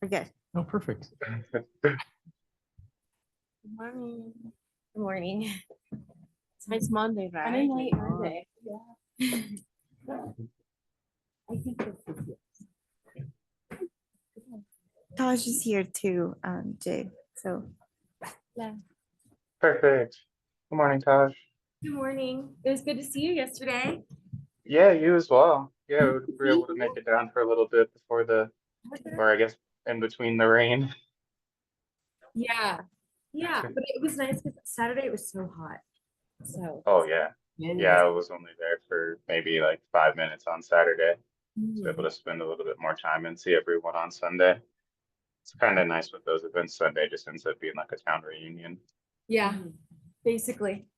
We're good. Oh, perfect. Good morning. Good morning. It's Monday, right? Monday night, Monday. Yeah. I think this is it. Taj is here too, Jay. So yeah. Perfect. Good morning, Taj. Good morning. It was good to see you yesterday. Yeah, you as well. Yeah, we were able to make it down for a little bit before or I guess in between the rain. Yeah. Yeah. But it was nice because Saturday it was so hot. So Oh yeah. Yeah. Yeah, I was only there for maybe like 5 minutes on Saturday. So able Mhm. to spend a little bit more time and see everyone on Sunday. It's kind of nice with those events. Sunday just ends up being like a town reunion. Yeah, basically.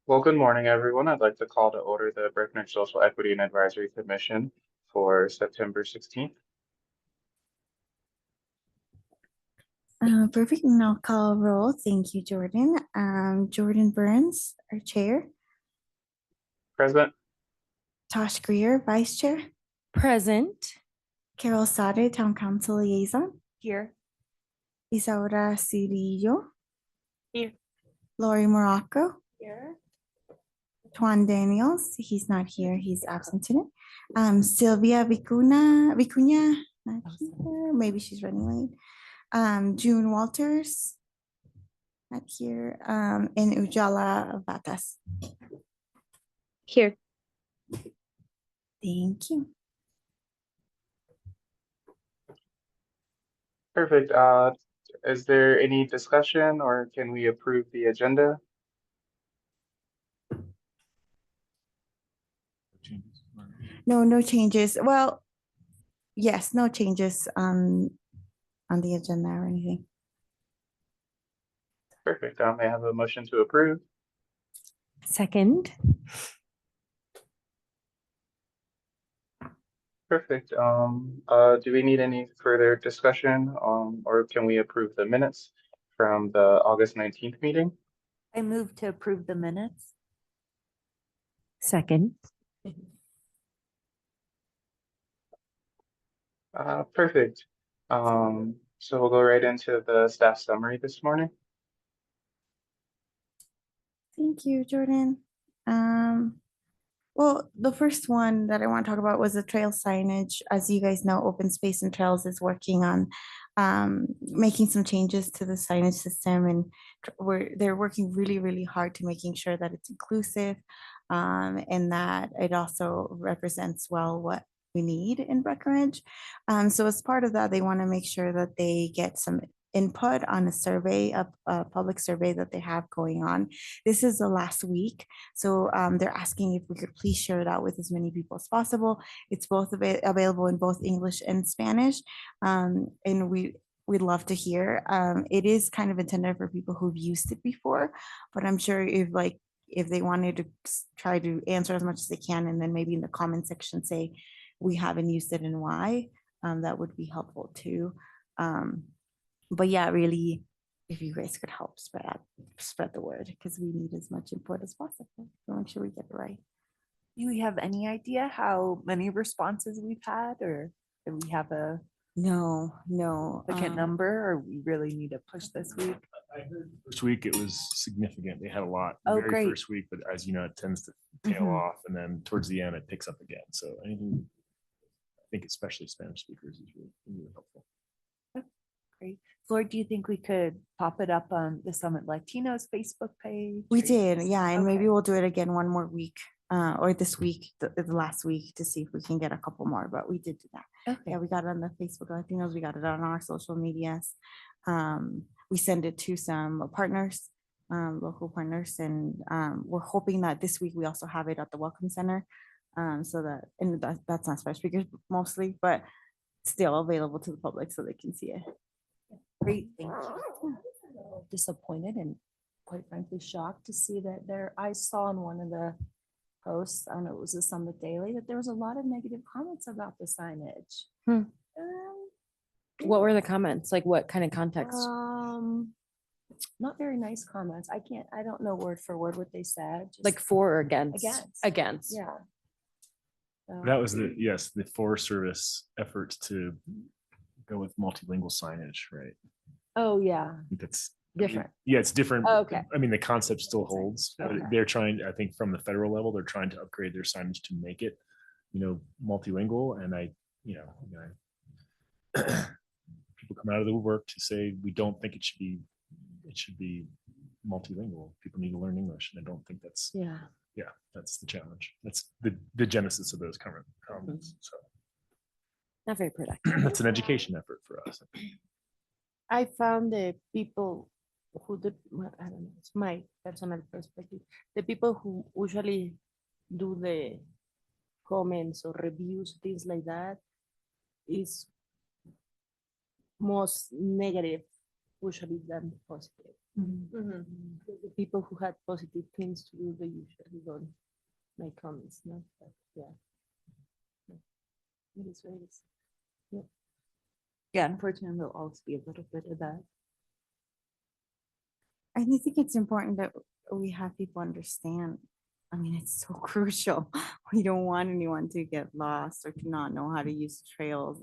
Well, good morning, everyone. I'd like to call to order the Breckenridge Social Equity and Advisory Commission for September 16th. Perfect. And I'll call roll. Thank you, Jordan. Jordan Burns, our chair. Present. Tosh Greer, vice chair. Present. Carol Sade, town council liaison. Here. Isaura Cirillo. Here. Lori Morocco. Here. Tuan Daniels, he's not here, he's absent today. Sylvia Vicuña, not here, maybe she's running late. June Walters, not here, and Ujala Vatas. Here. Thank you. Perfect. Is there any discussion or can we approve the agenda? No changes. Well, yes, no changes on the agenda or anything. Perfect. May I have a motion to approve? Second. Perfect. Do we need any further discussion, or can we approve the minutes from the August 19th meeting? I move to approve the minutes. Second. Perfect. So we'll go right into the staff summary this morning. Thank you, Jordan. Well, the first one that I want to talk about was the trail signage. As you guys know, Open Space and Trails is working on making some changes to the signage system, and they're working really hard to making sure that it's inclusive, and that it also represents well what we need in Breckenridge. So as part of that, they want to make sure that they get some input on a survey, a public survey that they have going on. This is the last week. So they're asking if we could please share it out with as many people as possible. It's both available in both English and Spanish. And we'd love to hear. It is kind of intended for people who've used it before, but I'm sure if they wanted to try to answer as much as they can, and then maybe in the comment section say we haven't used it and why, that would be helpful too. But yeah, really, if you guys could help spread the word, because we need as much input as possible to make sure we get it right. Do we have any idea how many responses we've had, or do we have a No. number, or we really need to push this week? I heard first week it was significant. They had a lot. Oh, very great. First week, but as you know, it tends to tail Mhm. off, and then towards the end it picks up again. So anything, I think especially Spanish speakers is really helpful. Great. Floor, do you think we could pop it up on the Summit Latinos Facebook page? We or- did, yeah, and maybe Okay. we'll do it again one more week, or this week, the last week, to see if we can get a couple more, but we did do that. Okay. Yeah, we got it on the Facebook Latinos, we got it on our social medias. We send it to some partners, local partners, and we're hoping that this week we also have it at the Welcome Center. So that's not Spanish speakers mostly, but still available to the public so they can see it. Great, thank you. Disappointed and quite frankly shocked to see that I saw in one of the posts, I don't know, it was the Summit Daily, that there was a lot of negative comments about the signage. What were the comments? Like what kind of context? Not very nice comments. I don't know word for word what they said. just- Like for or against? Against. Against. Yeah. That was yes, the Forest Service efforts to go with multilingual signage, right? Oh, yeah, I think that's different. Yeah, it's different. Okay. I mean, the concept still holds, but Okay. they're trying, I think from the federal level, they're trying to upgrade their signage to make it, multilingual. And people come out of the woodwork to say, we don't think it should be multilingual. People need to learn English. And I don't think that's, Yeah. that's the challenge. That's the genesis of those comments. So Not very productive. it's an education effort for us. I found the people well, I don't know, it's my personal perspective. The people who usually do the comments or reviews, things like that, is most negative usually than positive. The people who had positive things to do, they usually don't make comments, no? But yeah. It is what it is. Yeah, unfortunately, there'll always be a little bit of that. I think it's important that we have people understand. I mean, it's so crucial. We don't want anyone to get lost or to not know how to use trails.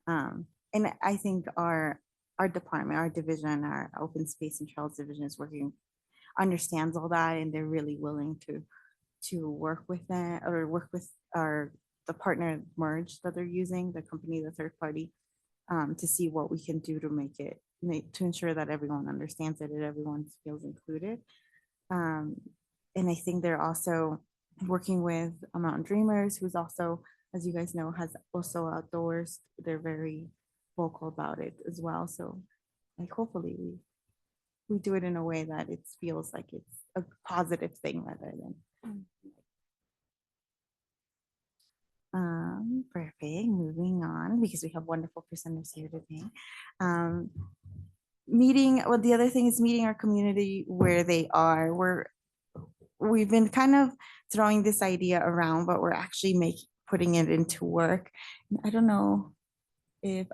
And I think our department, our division, our open space and trails division is understands all that, and they're really willing to work with that or work with the partner Merge that they're using, the company, the third party, to see what we can do to to ensure that everyone understands it and everyone feels included. And I think they're also working with Mountain Dreamers, who's also, as you guys know, has also outdoors. They're very vocal about it as well. So like hopefully we do it in a way that it feels like it's a positive thing rather than. Perfect. Moving on because we have wonderful presenters here today. The other thing is meeting our community where they are. We've been kind of throwing this idea around, but we're actually putting it into work. I don't know if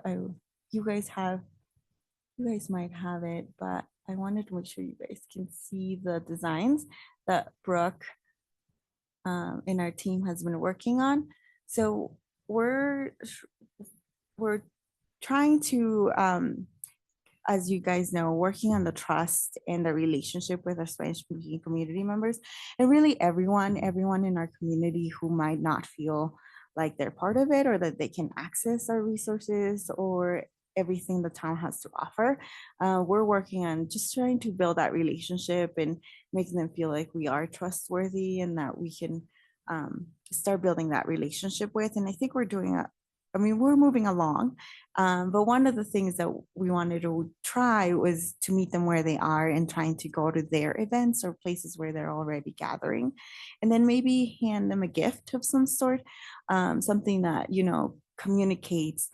you guys might have it, but I wanted to make sure you guys can see the designs that Brooke and our team has been working on. So we're trying to, as you guys know, working on the trust and the relationship with our Spanish speaking community members, and really everyone in our community who might not feel like they're part of it or that they can access our resources or everything the town has to offer. We're working on just trying to build that relationship and making them feel like we are trustworthy and that we can start building that relationship with. And I think we're we're moving along. But one of the things that we wanted to try was to meet them where they are and trying to go to their events or places where they're already gathering. And then maybe hand them a gift of some sort, something that, communicates,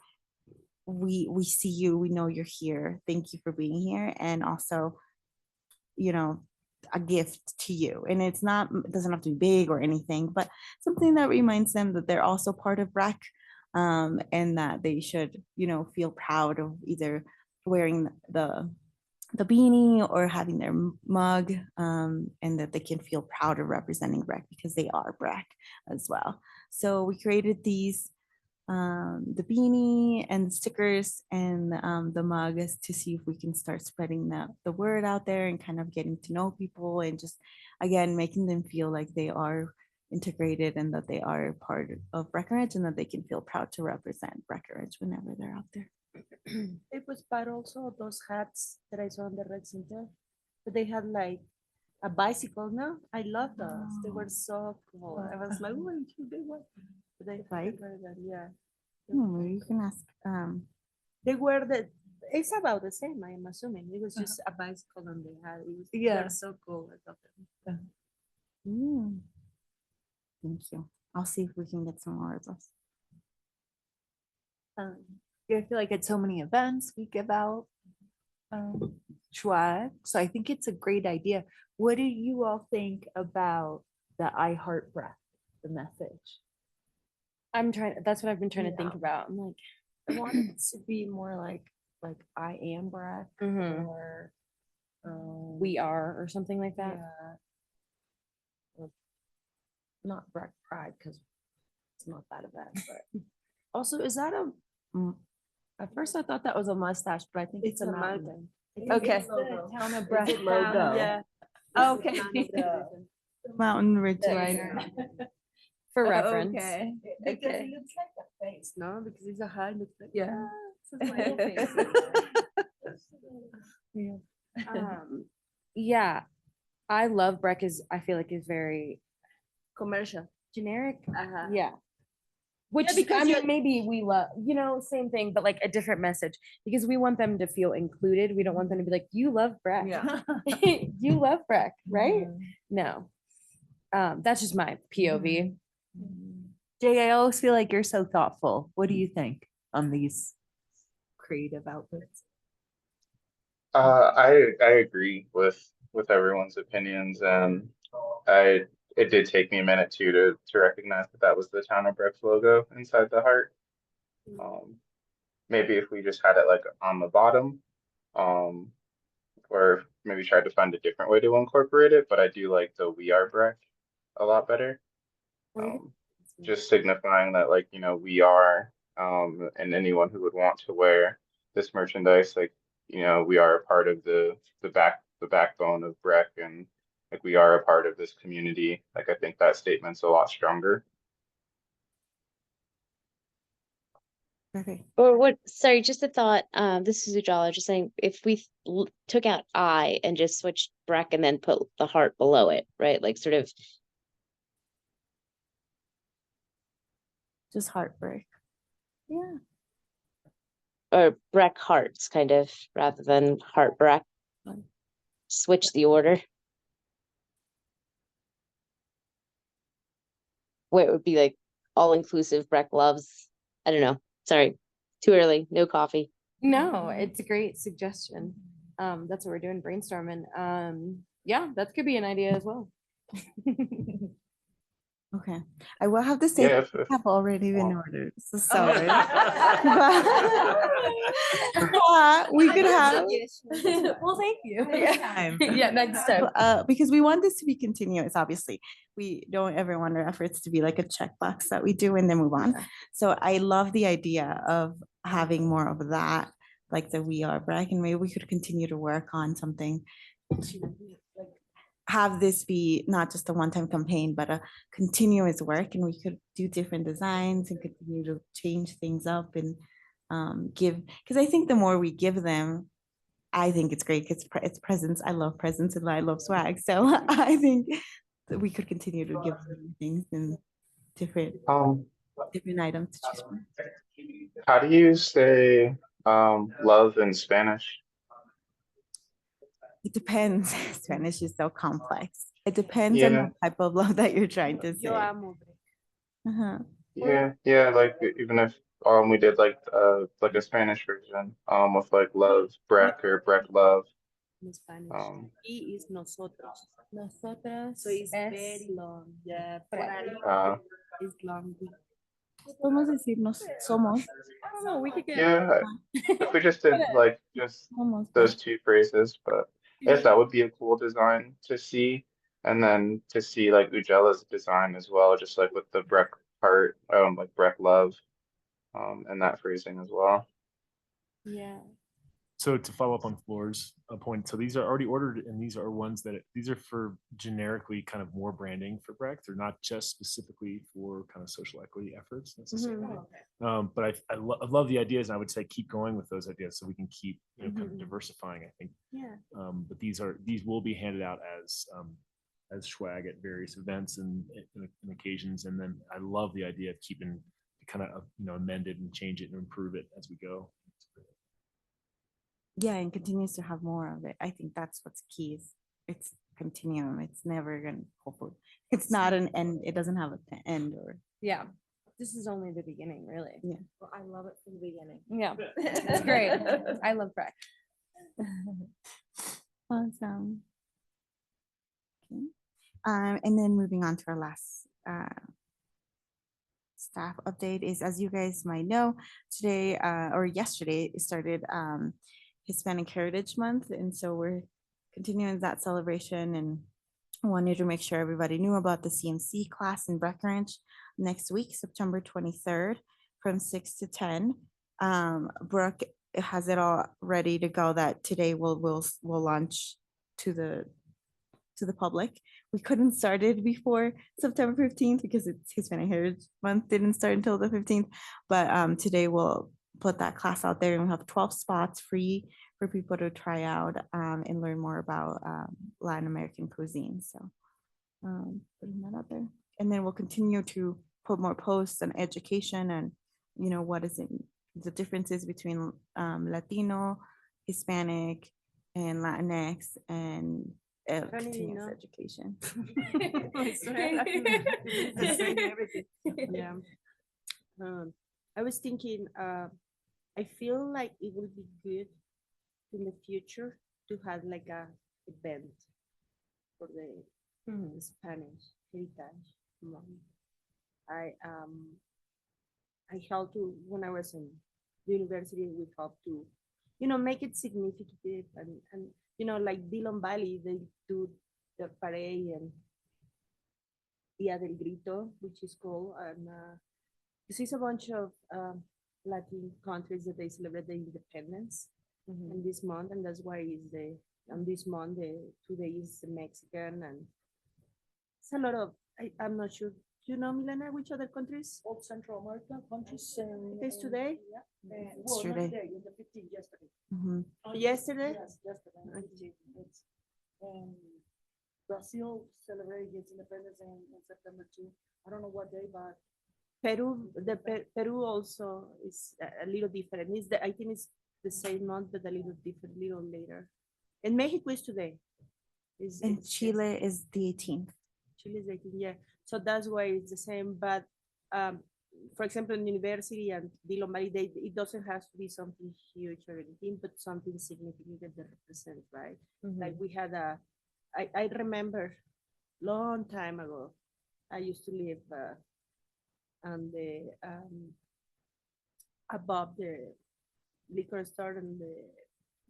we see you, we know you're here. Thank you for being here. And also, a gift to you. And it doesn't have to be big or anything, but something that reminds them that they're also part of Breck, and that they should, feel proud of either wearing the beanie or having their mug, and that they can feel proud of representing Breck because they are Breck as well. So we created these, the beanie and the stickers and the mug is to see if we can start spreading the word out there and kind of getting to know people and just, again, making them feel like they are integrated and that they are part of Breckenridge and that they can feel proud to represent Breckenridge whenever they're out there. It was bad also, those hats that I saw in the rec center, but they had like a bicycle, no? I love those. They were so cool. I was like, what should they want? But they Bike? yeah. Maybe you can ask. They were it's about the same, I'm assuming. It was just a bicycle and they had it. Yeah. They're so cool. I love them. Thank you. I'll see if we can get some more of those. Yeah, I feel like at so many events, we give out swag. So I think it's a great idea. What do you all think about the I Heart Breath, the message? That's what I've been trying to think Yeah. about. I'm like, I want it to be more like I am Breck Mhm. or we are, or something like that. yeah. Or not Breck Pride because It's not that event, but also, is that at first I thought that was a mustache, but I think it's a mountain. Okay. Town of Breath logo. Yeah. Okay. Mountain Ridge Liner. For reference. Okay. Okay. No, because it's a high. Looks like, Yeah. Yeah, I love Breck I feel like is very commercial. generic. Uh-huh. Yeah. Which Yeah, because I mean, you're- maybe we love, same thing, but like a different message because we want them to feel included. We don't want them to be like, you love Breck. Yeah. You love Breck, right? No. That's just my POV. Jay, I always feel like you're so thoughtful. What do you think on these creative outfits? I agree with everyone's opinions, and it did take me a minute too to recognize that that was the Town of Breck's logo inside the heart. Maybe if we just had it like on the bottom, or maybe tried to find a different way to incorporate it, but I do like the "We Are Breck" a lot better. Just signifying that, like, we are, and anyone who would want to wear this merchandise, like, we are a part of the backbone of Breck, and like we are a part of this community. Like, I think that statement's a lot stronger. Perfect. Or what, sorry, just a thought, this is Ujala, just saying, if we took out I and just switched Breck and then put the heart below it, right? Like sort of, Just heartbreak. Yeah. or Breck hearts kind of, rather than heart Breck. Switch the order. Where it would be like all inclusive Breck loves, I don't know, sorry, too early, no coffee. No, it's a great suggestion. That's what we're doing, brainstorming. Yeah, that could be an idea as well. Okay, I will have to say, Yeah, I have already been ordered, so Oh. sorry. But we could have. Well, thank you. Time. Yeah, next time. Because we want this to be continuous, obviously. We don't ever want our efforts to be like a checkbox that we do and then move on. So I love the idea of having more of that, like the "We Are Breck," and maybe we could continue to work on something to like have this be not just a one-time campaign, but a continuous work, and we could do different designs and continue to change things up and give, because I think the more we give them, I think it's great. It's presents. I love presents and I love swag. So I think that we could continue to give them things and different items to choose from. How do you say love in Spanish? It depends. Spanish is so complex. It depends on Yeah. the type of love that you're trying to say. Yo amo. Uh-huh. Yeah, like even if we did like a Spanish version with like love Breck or Breck love. In Spanish. E is nosotros. Nosotras. So it's es very long. Yeah. It's long. Podemos decirnos somos. I don't know, we could get. Yeah, if we just did like just Somos. those two phrases, but yes, that would be a cool design to see. And then to see like Ujela's design as well, just like with the Breck part, like Breck love, and that phrasing as well. Yeah. So to follow up on Floor's point, so these are already ordered, and these are ones that these are for generically kind of more branding for Breck. They're not just specifically for kind of social equity efforts necessarily. But I love the ideas, and I would say keep going with those ideas so we can keep kind of diversifying. I think. Yeah. But these will be handed out as swag at various events and occasions, and then I love the idea of keeping kind of amend it and change it and improve it as we go. Yeah, and continues to have more of it. I think that's what's key. It's continuum. It's never gonna, hopefully, it's not an end. It doesn't have an end or. Yeah, this is only the beginning, really. Yeah. Well, I love it from the beginning. Yeah, it's great. I love Breck. Awesome. Okay. And then moving on to our last staff update is, as you guys might know, today or yesterday it started Hispanic Heritage Month, and so we're continuing that celebration and I wanted to make sure everybody knew about the CMC class in Breckenridge next week, September 23rd, from 6 to 10. Brooke has it all ready to go that today we'll launch to the public. We couldn't start it before September 15th because it's Hispanic Heritage Month didn't start until the 15th. But today we'll put that class out there and we'll have 12 spots free for people to try out and learn more about Latin American cuisine. So putting that out there. And then we'll continue to put more posts on education and, what is it, the differences between Latino, Hispanic, and Latinx and don't even continuous know. education. I swear, it's the same everything. Yeah. I was thinking, I feel like it would be good in the future to have like a event for the Spanish heritage month. I helped to when I was in university. We helped to, make it significant and like Dillon Valley, they do the parade and Dia del Grito, which is called, and this is a bunch of Latin countries that they celebrate the independence in this month, and that's why is the on this month today is Mexican, and it's a lot of I'm not sure. Do you know, Milena, which other countries? All Central America countries. It is today? Well, not Yesterday. today, in the 15th yesterday. Mhm. Yesterday? Yes, yesterday. on the 15th. It's, Brazil celebrated its independence in September 2. I don't know what day, but Peru also is a little different. I think it's the same month, but a little different, little later. And Mexico is today. And It's Chile is the 18th. Chile is 18, yeah. So that's why it's the same. But for example, in university and Dillon Valley, it doesn't have to be something huge or anything, but something significant that represents, right? Like we had I remember long time ago, I used to live on the above the liquor store in the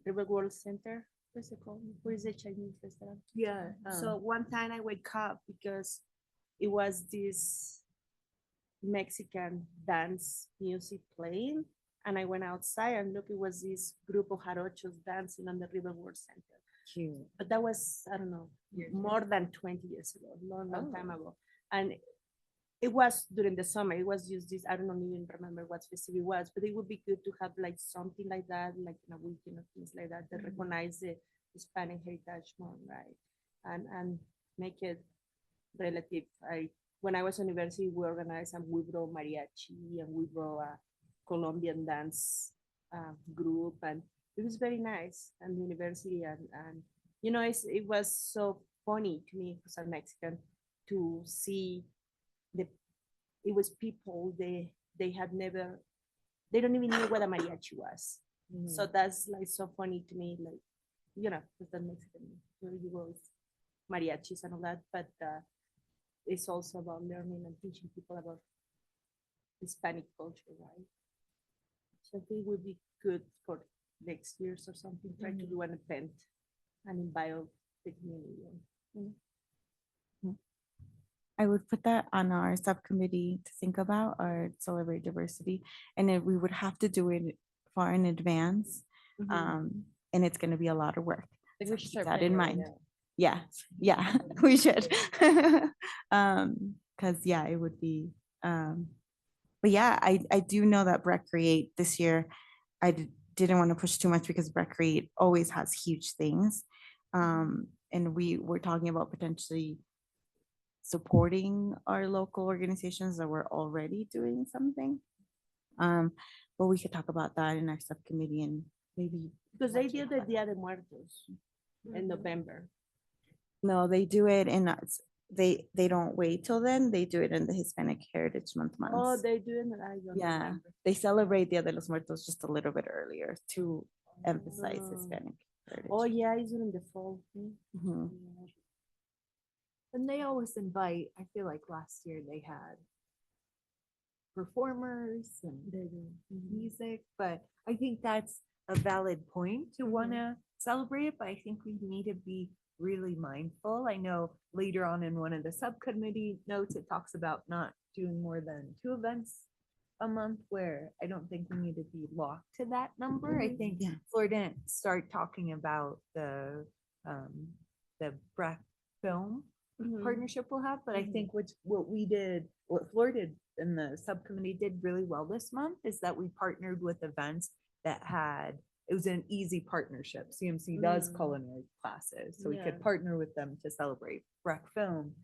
River World Center. What's it called? Where is the Chinese restaurant? Yeah. So one time I wake up because it was this Mexican dance music playing, and I went outside and look, it was this group of jarochos dancing on the River World Center. Cute. But that was, I don't know, more than 20 years ago, long time ago. And it was during the summer. It was just this, I don't even remember what festival it was, but it would be good to have like something like that, like in a weekend or things like that, that recognize the Hispanic Heritage Month, right? And make it relative. When I was in university, we organized and we brought mariachi and we brought a Colombian dance group, and it was very nice. And university and it was so funny to me as a Mexican to see it was people they had never, they don't even know what a mariachi was. So that's like so funny to me, like because the Mexican where you go is mariachis and all that, but it's also about learning and teaching people about Hispanic culture, right? So I think it would be good for next year's or something, try to do an event and invite the community. I would put that on our subcommittee to think about our celebrate diversity. And then we would have to do it far in advance. And it's going to be a lot of work. Like So we should keep start that planning in right mind. now. Yeah, we should. Because it would be but yeah, I do know that Recreate this year, didn't want to push too much because Recreate always has huge things. And we were talking about potentially supporting our local organizations that were already doing something. But we could talk about that in our subcommittee and maybe. Because they did the Dia de Muertos in November. No, they do it in, they don't wait till then, they do it in the Hispanic Heritage Month Oh, months. they do it, I don't Yeah, remember. they celebrate Dia de los Muertos just a little bit earlier to emphasize Hispanic heritage. Oh, yeah, it's in the fall. Mhm. And they always invite, I feel like last year they had performers and music, but I think that's a valid point to want to celebrate it, but I think we need to be really mindful. I know later on in one of the subcommittee notes, it talks about not doing more than 2 events a month, where I don't think we need to be locked to that number. I think Yeah. Florida didn't start talking about the Breck film partnership we'll have, but I think what we did, what Florida did and the subcommittee did really well this month is that we partnered with events that had, it was an easy partnership. CMC does culinary classes, so we Yeah. could partner with them to celebrate. Breck Film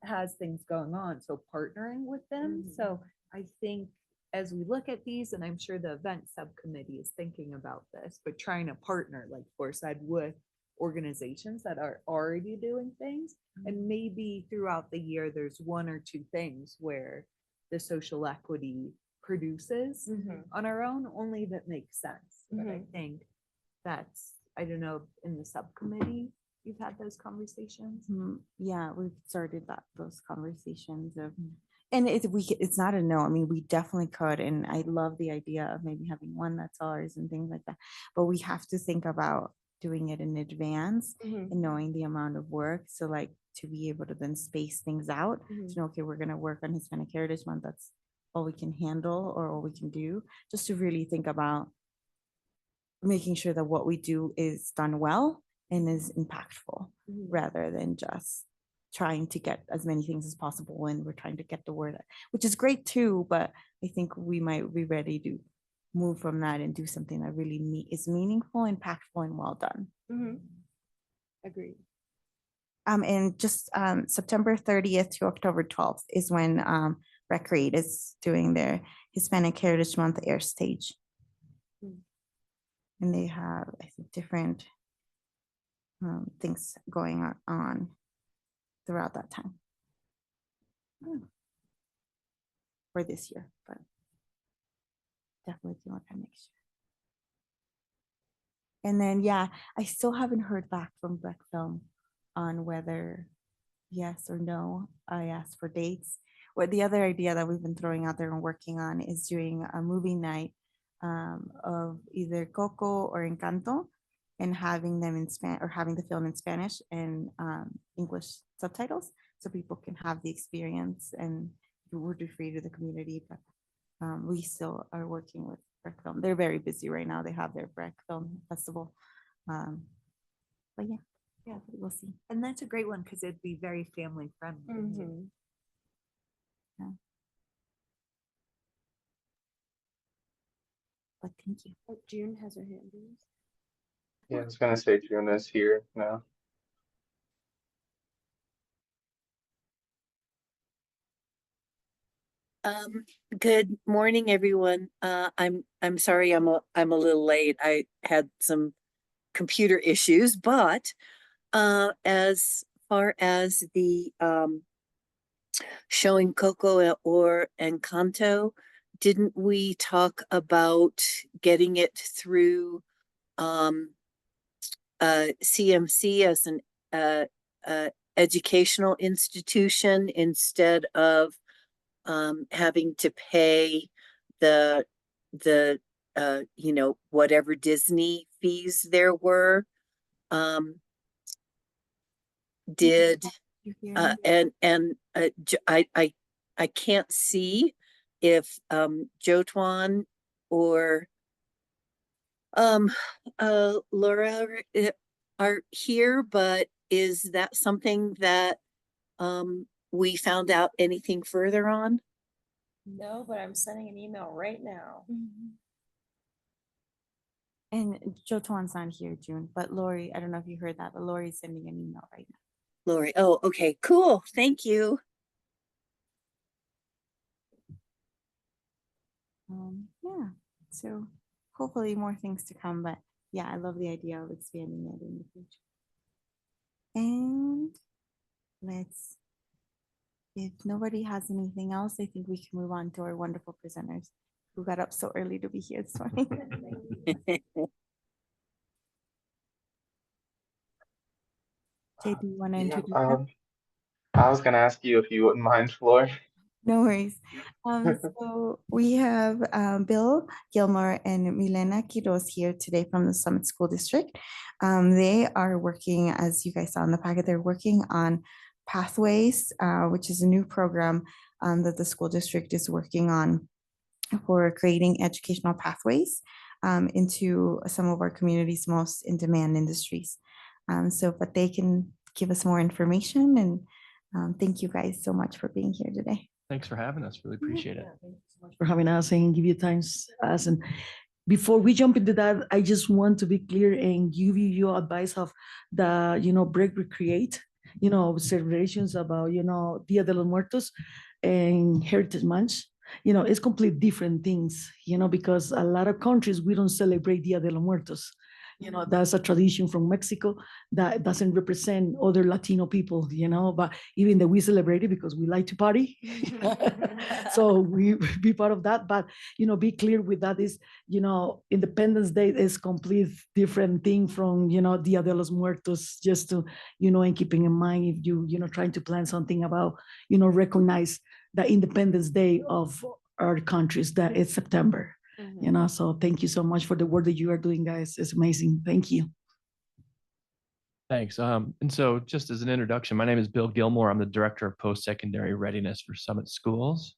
has things going on, so partnering with them. So I think as we look at these, and I'm sure the event subcommittee is thinking about this, but trying to partner, like Flor said, with organizations that are already doing things. And maybe throughout the year, there's 1 or 2 things where the social equity produces on our own, only that makes sense. But I think that's, I don't know, in the subcommittee, you've had those conversations. Yeah, we've started those conversations of, and it's not a no. I mean, we definitely could, and I love the idea of maybe having one that's ours and things like that. But we have to think about doing it in advance and knowing the amount of work. So like to be able to then space things out, to know, okay, we're gonna work on Hispanic Heritage Month. That's all we can handle or all we can do. Just to really think about making sure that what we do is done well and is impactful rather than just trying to get as many things as possible when we're trying to get the word out, which is great too, but I think we might be ready to move from that and do something that really is meaningful, impactful, and well done. Agreed. And just September 30th to October 12th is when Breckenridge is doing their Hispanic Heritage Month air stage. And they have, I think, different things going on throughout that time. For this year, but definitely do it next year. And then, yeah, I still haven't heard back from Breck Film on whether yes or no. I asked for dates. What the other idea that we've been throwing out there and working on is doing a movie night of either Coco or Encanto, and having them in Spanish, or having the film in Spanish and English subtitles, so people can have the experience and we're free to the community. But we still are working with Breck Film. They're very busy right now. They have their Breck Film Festival. But yeah, we'll see. And that's a great one because it'd be very family friendly. too. But thank you. Oh, June has her hand raised. Yeah, I was gonna say June is here now. Good morning, everyone. I'm sorry I'm a little late. I had some computer issues, but as far as the showing Coco or Encanto, didn't we talk about getting it through CMC as an educational institution instead of having to pay the whatever Disney fees there were? Did I can't see if Jotuan or Laura are here, but is that something that we found out anything further on? No, but I'm sending an email right now. And Jotuan's not here, June, but Lori, I don't know if you heard that, but Lori's sending an email right now. Lori, oh, okay, cool, thank you. Yeah, so hopefully more things to come, but yeah, I love the idea of expanding it in the future. And if nobody has anything else, I think we can move on to our wonderful presenters who got up so early to be here this morning. Jay, do you want to introduce them? I was gonna ask you if you wouldn't mind, Floor. No worries. So we have Bill Gilmore and Milena Quiroz here today from the Summit School District. They are working, as you guys saw in the packet, they're working on Pathways, which is a new program that the school district is working on for creating educational pathways into some of our community's most in-demand industries. But they can give us more information, and thank you guys so much for being here today. Thanks for having us. Really appreciate it. For having us and give you times us. And before we jump into that, I just want to be clear and give you your advice of the, break recreate, celebrations about, Dia de los Muertos and Heritage Month. It's complete different things, because a lot of countries, we don't celebrate Dia de los Muertos. That's a tradition from Mexico that doesn't represent other Latino people, but even that we celebrate it because we like to party. So we be part of that, but, be clear with that is, Independence Day is complete different thing from, Dia de los Muertos, just to, and keeping in mind if you, trying to plan something about, recognize the Independence Day of our countries, that it's September. So thank you so much for the work that you are doing, guys. It's amazing. Thank you. Thanks. And so just as an introduction, my name is Bill Gilmore. I'm the Director of Post-Secondary Readiness for Summit Schools.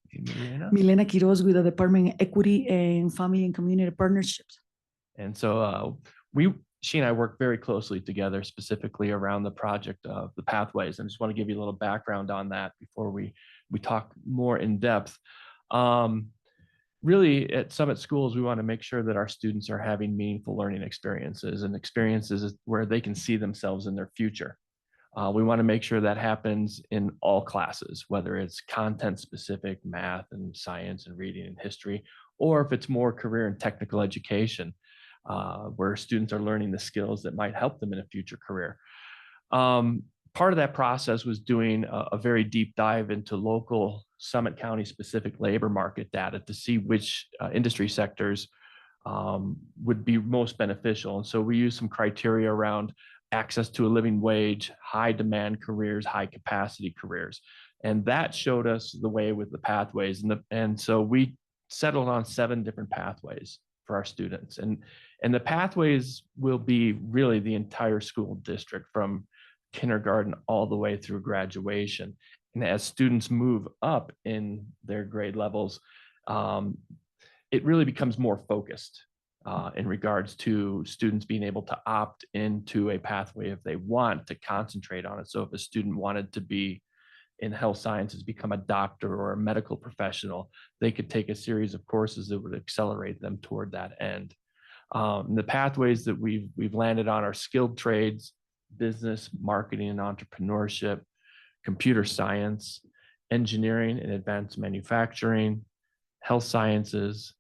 Milena Quiroz with the Department of Equity and Family and Community Partnerships. And so she and I work very closely together, specifically around the project of the Pathways. And I just want to give you a little background on that before we talk more in depth. Really, at Summit Schools, we want to make sure that our students are having meaningful learning experiences and experiences where they can see themselves in their future. We want to make sure that happens in all classes, whether it's content-specific, math and science and reading and history, or if it's more career and technical education, where students are learning the skills that might help them in a future career. Part of that process was doing a very deep dive into local Summit County specific labor market data to see which industry sectors would be most beneficial. And so we used some criteria around access to a living wage, high demand careers, high capacity careers. And that showed us the way with the pathways. And so we settled on 7 different pathways for our students. And the pathways will be really the entire school district from kindergarten all the way through graduation. And as students move up in their grade levels, it really becomes more focused in regards to students being able to opt into a pathway if they want to concentrate on it. So if a student wanted to be in health sciences, become a doctor or a medical professional, they could take a series of courses that would accelerate them toward that end. The pathways that we've landed on are skilled trades, business, marketing and entrepreneurship, computer science, engineering and advanced manufacturing, health sciences,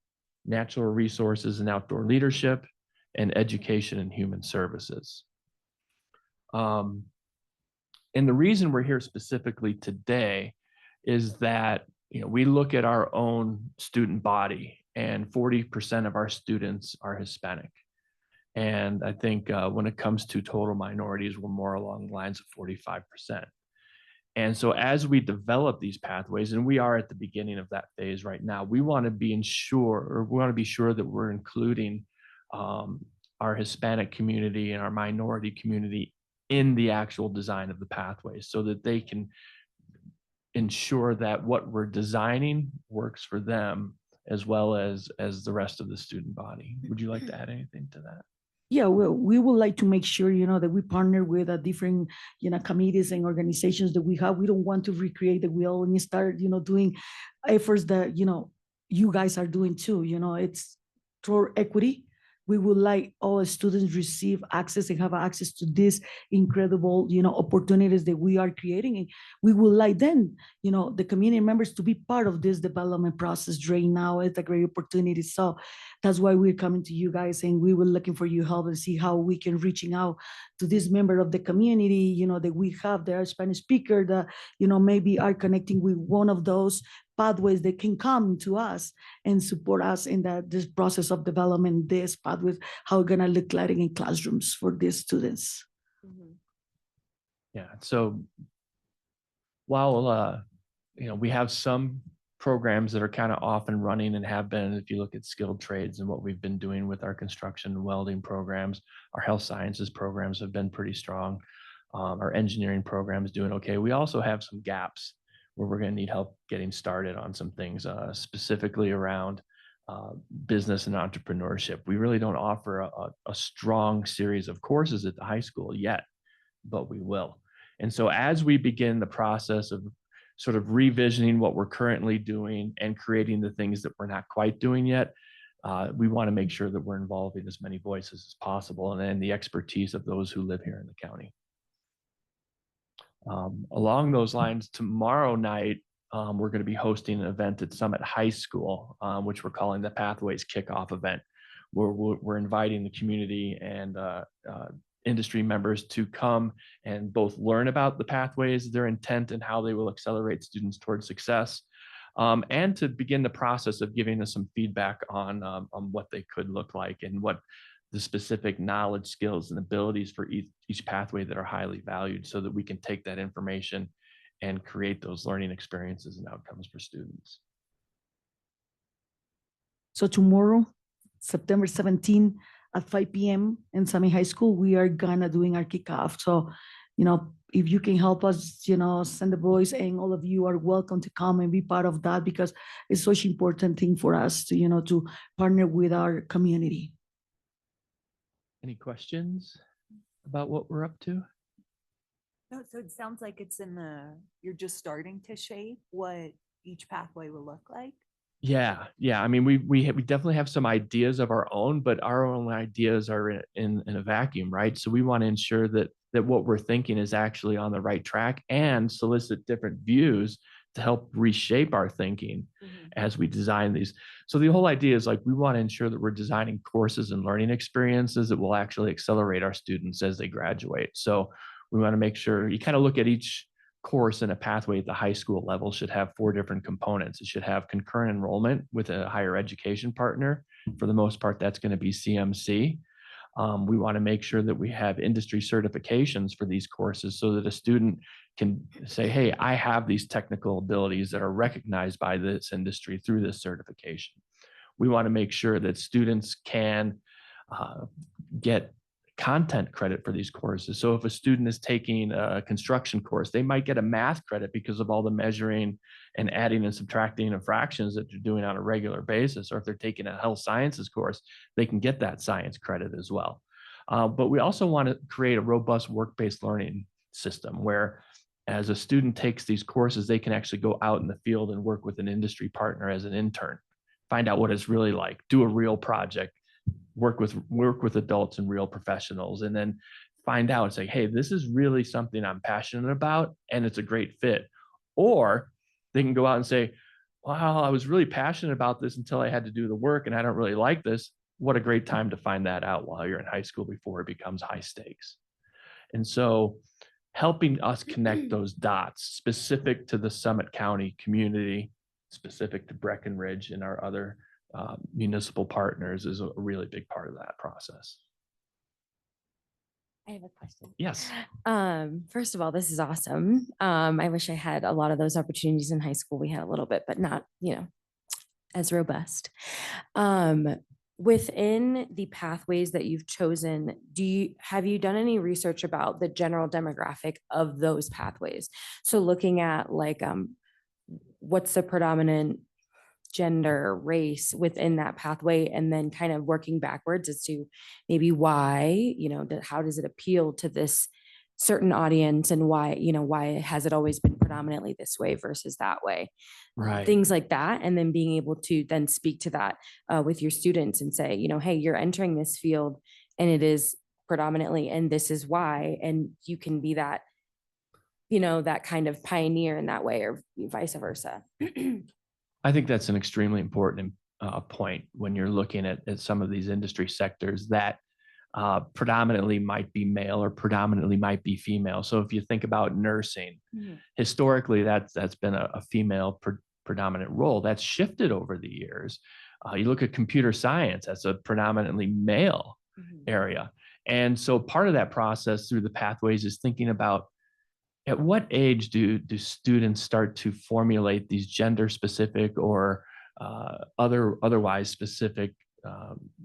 natural resources and outdoor leadership, and education and human services. And the reason we're here specifically today is that we look at our own student body, and 40% of our students are Hispanic. And I think when it comes to total minorities, we're more along the lines of 45%. And so as we develop these pathways, and we are at the beginning of that phase right now, we want to be sure that we're including our Hispanic community and our minority community in the actual design of the pathways so that they can ensure that what we're designing works for them as well as the rest of the student body. Would you like to add anything to that? Yeah, well, we would like to make sure, that we partner with different, committees and organizations that we have. We don't want to recreate the wheel and start, doing efforts that, you guys are doing too. It's through equity. We would like all students receive access and have access to these incredible, opportunities that we are creating. And we would like then, the community members to be part of this development process right now. It's a great opportunity. So that's why we're coming to you guys, and we were looking for your help and see how we can reaching out to this member of the community, that we have their Spanish speaker that, maybe are connecting with one of those pathways that can come to us and support us in this process of development, this pathways, how it's gonna look like in classrooms for these students. Yeah, so while we have some programs that are kind of off and running and have been, if you look at skilled trades and what we've been doing with our construction and welding programs, our health sciences programs have been pretty strong. Our engineering program is doing okay. We also have some gaps where we're going to need help getting started on some things, specifically around business and entrepreneurship. We really don't offer a strong series of courses at the high school yet, but we will. And so as we begin the process of sort of revisioning what we're currently doing and creating the things that we're not quite doing yet, we want to make sure that we're involving as many voices as possible and then the expertise of those who live here in the county. Along those lines, tomorrow night, we're going to be hosting an event at Summit High School, which we're calling the Pathways Kickoff event, where we're inviting the community and industry members to come and both learn about the pathways, their intent, and how they will accelerate students towards success, and to begin the process of giving us some feedback on what they could look like and what the specific knowledge, skills, and abilities for each pathway that are highly valued, so that we can take that information and create those learning experiences and outcomes for students. So tomorrow, September 17 at 5 p.m. in Summit High School, we are gonna doing our kickoff. So, if you can help us, send the voice, and all of you are welcome to come and be part of that, because it's such an important thing for us to, to partner with our community. Any questions about what we're up to? No, so it sounds like you're just starting to shape what each pathway will look like. Yeah. I mean, we definitely have some ideas of our own, but our own ideas are in a vacuum, right? So we want to ensure that what we're thinking is actually on the right track and solicit different views to help reshape our thinking as we design these. So the whole idea is, like, we want to ensure that we're designing courses and learning experiences that will actually accelerate our students as they graduate. So we want to make sure you kind of look at each course in a pathway at the high school level should have 4 different components. It should have concurrent enrollment with a higher education partner. For the most part, that's going to be CMC. We want to make sure that we have industry certifications for these courses, so that a student can say, hey, I have these technical abilities that are recognized by this industry through this certification. We want to make sure that students can get content credit for these courses. So if a student is taking a construction course, they might get a math credit because of all the measuring and adding and subtracting of fractions that they're doing on a regular basis. Or if they're taking a health sciences course, they can get that science credit as well. But we also want to create a robust work-based learning system where, as a student takes these courses, they can actually go out in the field and work with an industry partner as an intern, find out what it's really like, do a real project, work with adults and real professionals, and then find out and say, hey, this is really something I'm passionate about and it's a great fit. Or they can go out and say, wow, I was really passionate about this until I had to do the work and I don't really like this. What a great time to find that out while you're in high school before it becomes high stakes. And so helping us connect those dots specific to the Summit County community, specific to Breckenridge and our other municipal partners, is a really big part of that process. I have a question. Yes. First of all, this is awesome. I wish I had a lot of those opportunities in high school. We had a little bit, but not, as robust. Within the pathways that you've chosen, have you done any research about the general demographic of those pathways? So looking at what's the predominant gender, race within that pathway, and then kind of working backwards as to maybe why, how does it appeal to this certain audience, and why has it always been predominantly this way versus that way? Right. Things like that. And then being able to then speak to that with your students and say, hey, you're entering this field and it is predominantly, and this is why, and you can be that, that kind of pioneer in that way, or vice versa. I think that's an extremely important point when you're looking at some of these industry sectors that predominantly might be male or predominantly might be female. So if you think about nursing, historically, that's been a female predominant role. That's shifted over the years. You look at computer science, that's a predominantly male area. And so part of that process through the pathways is thinking about At what age do students start to formulate these gender specific or otherwise specific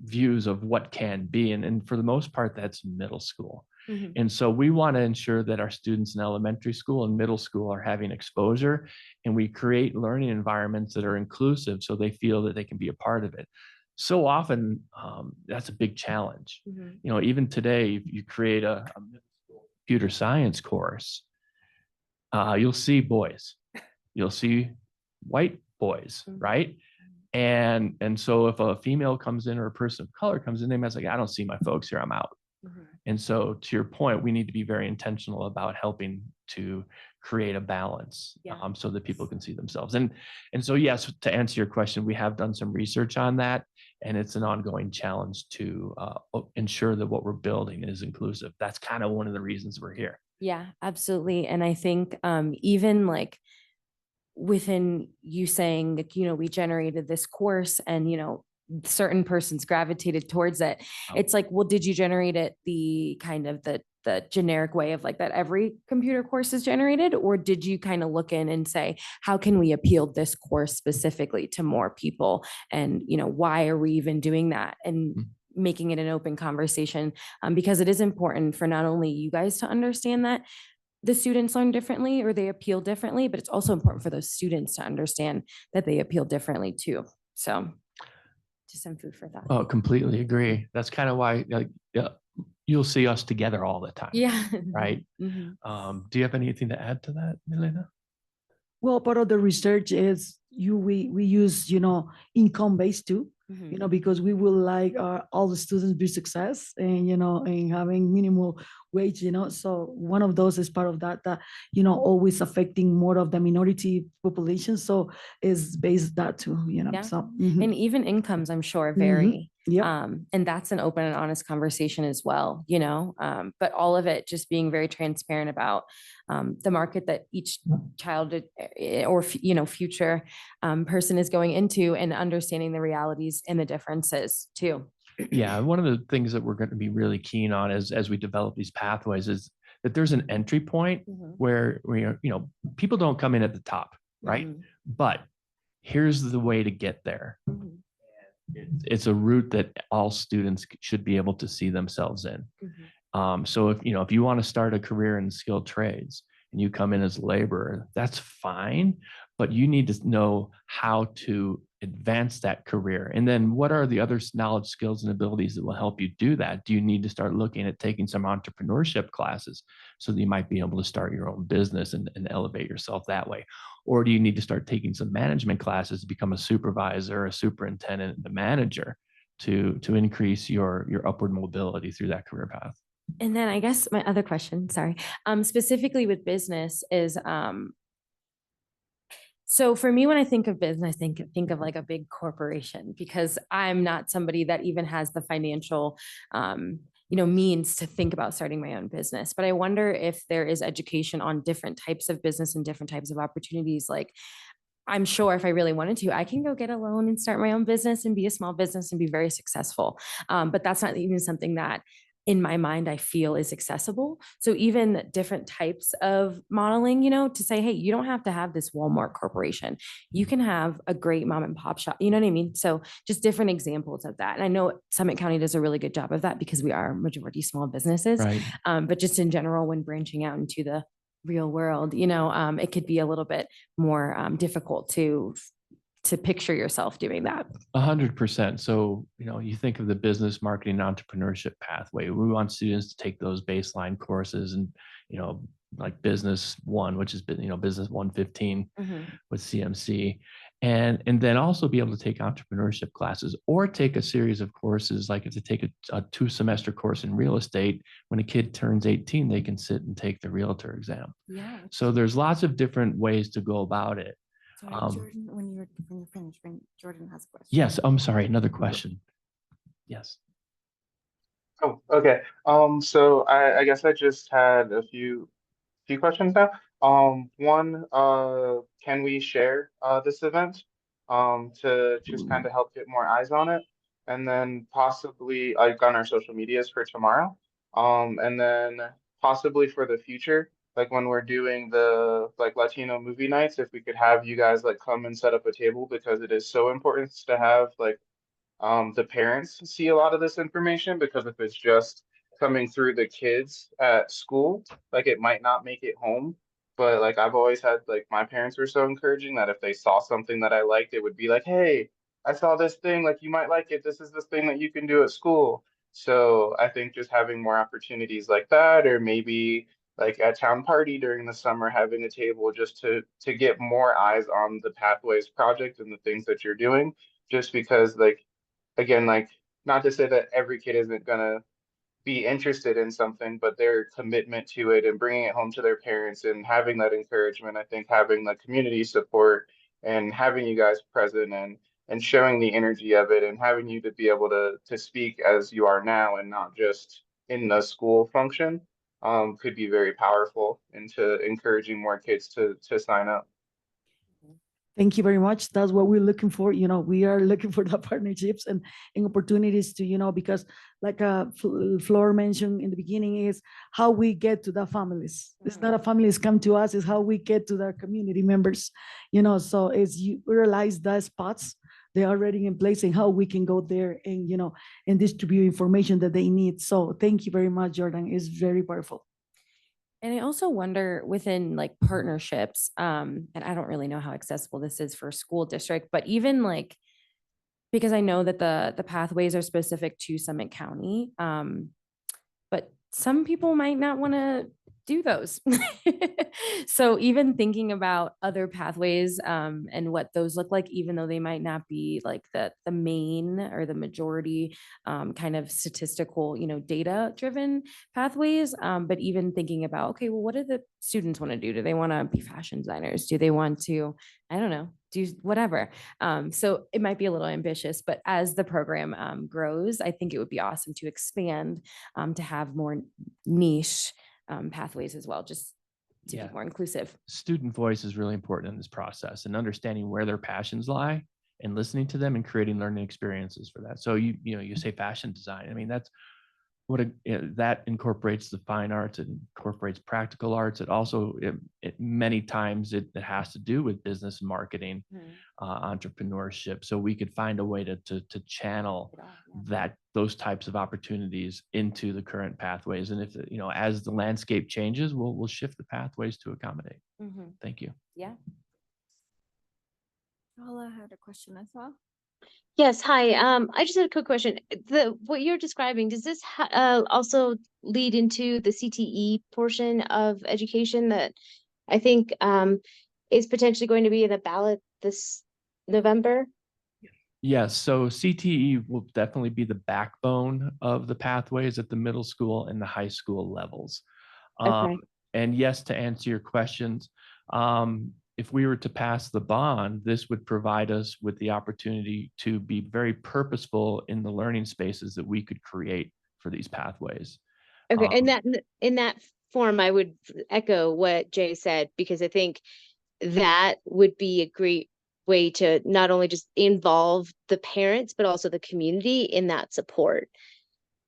views of what can be? And for the most part, that's middle school. Mhm. And so we want to ensure that our students in elementary school and middle school are having exposure, and we create learning environments that are inclusive so they feel that they can be a part of it. So often, that's a big challenge. Mhm. You know, even today, if you create a middle school computer science course, you'll see boys, you'll see white boys, Mhm. right? And so if a female comes in or a person of color comes in, they might say, I don't see my folks here, I'm out. Mhm. And so to your point, we need to be very intentional about helping to create a balance Yeah. so that people can see themselves. And so, yes, to answer your question, we have done some research on that, and it's an ongoing challenge to ensure that what we're building is inclusive. That's kind of one of the reasons we're here. Yeah, absolutely. And I think even like within you saying that, we generated this course and, certain persons gravitated towards it. Oh. It's like, well, did you generate it the kind of the generic way of like that every computer course is generated? Or did you kind of look in and say, how can we appeal this course specifically to more people? And, why are we even doing that? And making it an open conversation, because it is important for not only you guys to understand that the students learn differently or they appeal differently, but it's also important for those students to understand that they appeal differently too. So just some food for thought. Oh, completely agree. That's kind of why yeah, you'll see us together all the time. Yeah. Right. Mhm. Do you have anything to add to that, Milena? Well, part of the research is we use, income based too, Mhm. because we will like all the students be success and, and having minimal wage, so one of those is part of that, always affecting more of the minority population. So is based that too, Yeah. so. And even incomes, I'm sure, vary. Yep. And that's an open and honest conversation as well, but all of it just being very transparent about the market that each child or, future person is going into and understanding the realities and the differences too. Yeah, one of the things that we're going to be really keen on as we develop these pathways is that there's an entry point Mhm. where people don't come in at the top, right? Mhm. But here's the way to get there. Mhm. It's a route that all students should be able to see themselves in. So if you want to start a career in skilled trades and you come in as laborer, that's fine, but you need to know how to advance that career. And then what are the other knowledge, skills, and abilities that will help you do that? Do you need to start looking at taking some entrepreneurship classes so that you might be able to start your own business and elevate yourself that way? Or do you need to start taking some management classes to become a supervisor, a superintendent, and a manager to increase your upward mobility through that career path? And then I guess my other question, sorry, specifically with business is, so for me, when I think of business, I think of like a big corporation, because I'm not somebody that even has the financial, means to think about starting my own business. But I wonder if there is education on different types of business and different types of opportunities. Like, I'm sure if I really wanted to, I can go get a loan and start my own business and be a small business and be very successful. But that's not even something that in my mind, I feel is accessible. So even different types of modeling, to say, hey, you don't have to have this Walmart corporation. You can have a great mom and pop shop. You know what I mean? So just different examples of that. And I know Summit County does a really good job of that because we are majority small businesses. Right. But just in general, when branching out into the real world, it could be a little bit more difficult to picture yourself doing that. 100%. So, you think of the business marketing entrepreneurship pathway. We want students to take those baseline courses and, like business one, which is, business 115 with CMC. And then also be able to take entrepreneurship classes or take a series of courses. Like if they take a 2-semester course in real estate, when a kid turns 18, they can sit and take the realtor exam. Yeah. So there's lots of different ways to go about it. Sorry, Jordan, when you're finished, Jordan has a question. Yes, I'm sorry. Another question. Yes. Oh, okay. So I guess I just had a few questions now. One, can we share this event to just kind of help get more eyes on it? And then possibly like on our social medias for tomorrow. And then possibly for the future, like when we're doing the like Latino movie nights, if we could have you guys like come and set up a table, because it is so important to have like the parents see a lot of this information, because if it's just coming through the kids at school, like it might not make it home. But like I've always had, like my parents were so encouraging that if they saw something that I liked, it would be like, hey, I saw this thing, like you might like it. This is this thing that you can do at school. So I think just having more opportunities like that, or maybe like at town party during the summer, having a table just to get more eyes on the Pathways project and the things that you're doing, just because like again, like not to say that every kid isn't gonna be interested in something, but their commitment to it and bringing it home to their parents and having that encouragement, I think having the community support and having you guys present and showing the energy of it and having you to be able to speak as you are now and not just in the school function, could be very powerful into encouraging more kids to sign up. Thank you very much. That's what we're looking for. We are looking for the partnerships and opportunities to, because like Flor mentioned in the beginning, is how we get to the families. It's not a families come to us, it's how we get to the community members. So as you realize the spots, they're already in place and how we can go there and distribute information that they need. So thank you very much, Jordan. It's very powerful. And I also wonder within like partnerships, and I don't really know how accessible this is for a school district, but even like, because I know that the pathways are specific to Summit County, but some people might not want to do those. So even thinking about other pathways and what those look like, even though they might not be like the main or the majority kind of statistical, data driven pathways, but even thinking about, okay, well, what do the students want to do? Do they want to be fashion designers? Do they want to, I don't know, do whatever. So it might be a little ambitious, but as the program grows, I think it would be awesome to expand to have more niche pathways as well, just to be more inclusive. Student voice is really important in this process, and understanding where their passions lie and listening to them and creating learning experiences for that. So you say fashion design. I mean, that's that incorporates the fine arts, it incorporates practical arts. It also, many times it has to do with business and marketing, entrepreneurship. So we could find a way to channel those types of opportunities into the current pathways. And if, as the landscape changes, we'll shift the pathways to accommodate. Thank you. Yeah. Paula had a question, I saw. Yes, hi. I just had a quick question. What you're describing, does this also lead into the CTE portion of education that I think is potentially going to be in the ballot this November? Yes, so CTE will definitely be the backbone of the pathways at the middle school and the high school levels. Okay. And yes, to answer your questions, if we were to pass the bond, this would provide us with the opportunity to be very purposeful in the learning spaces that we could create for these pathways. Okay, and in that form, I would echo what Jay said, because I think that would be a great way to not only just involve the parents, but also the community in that support.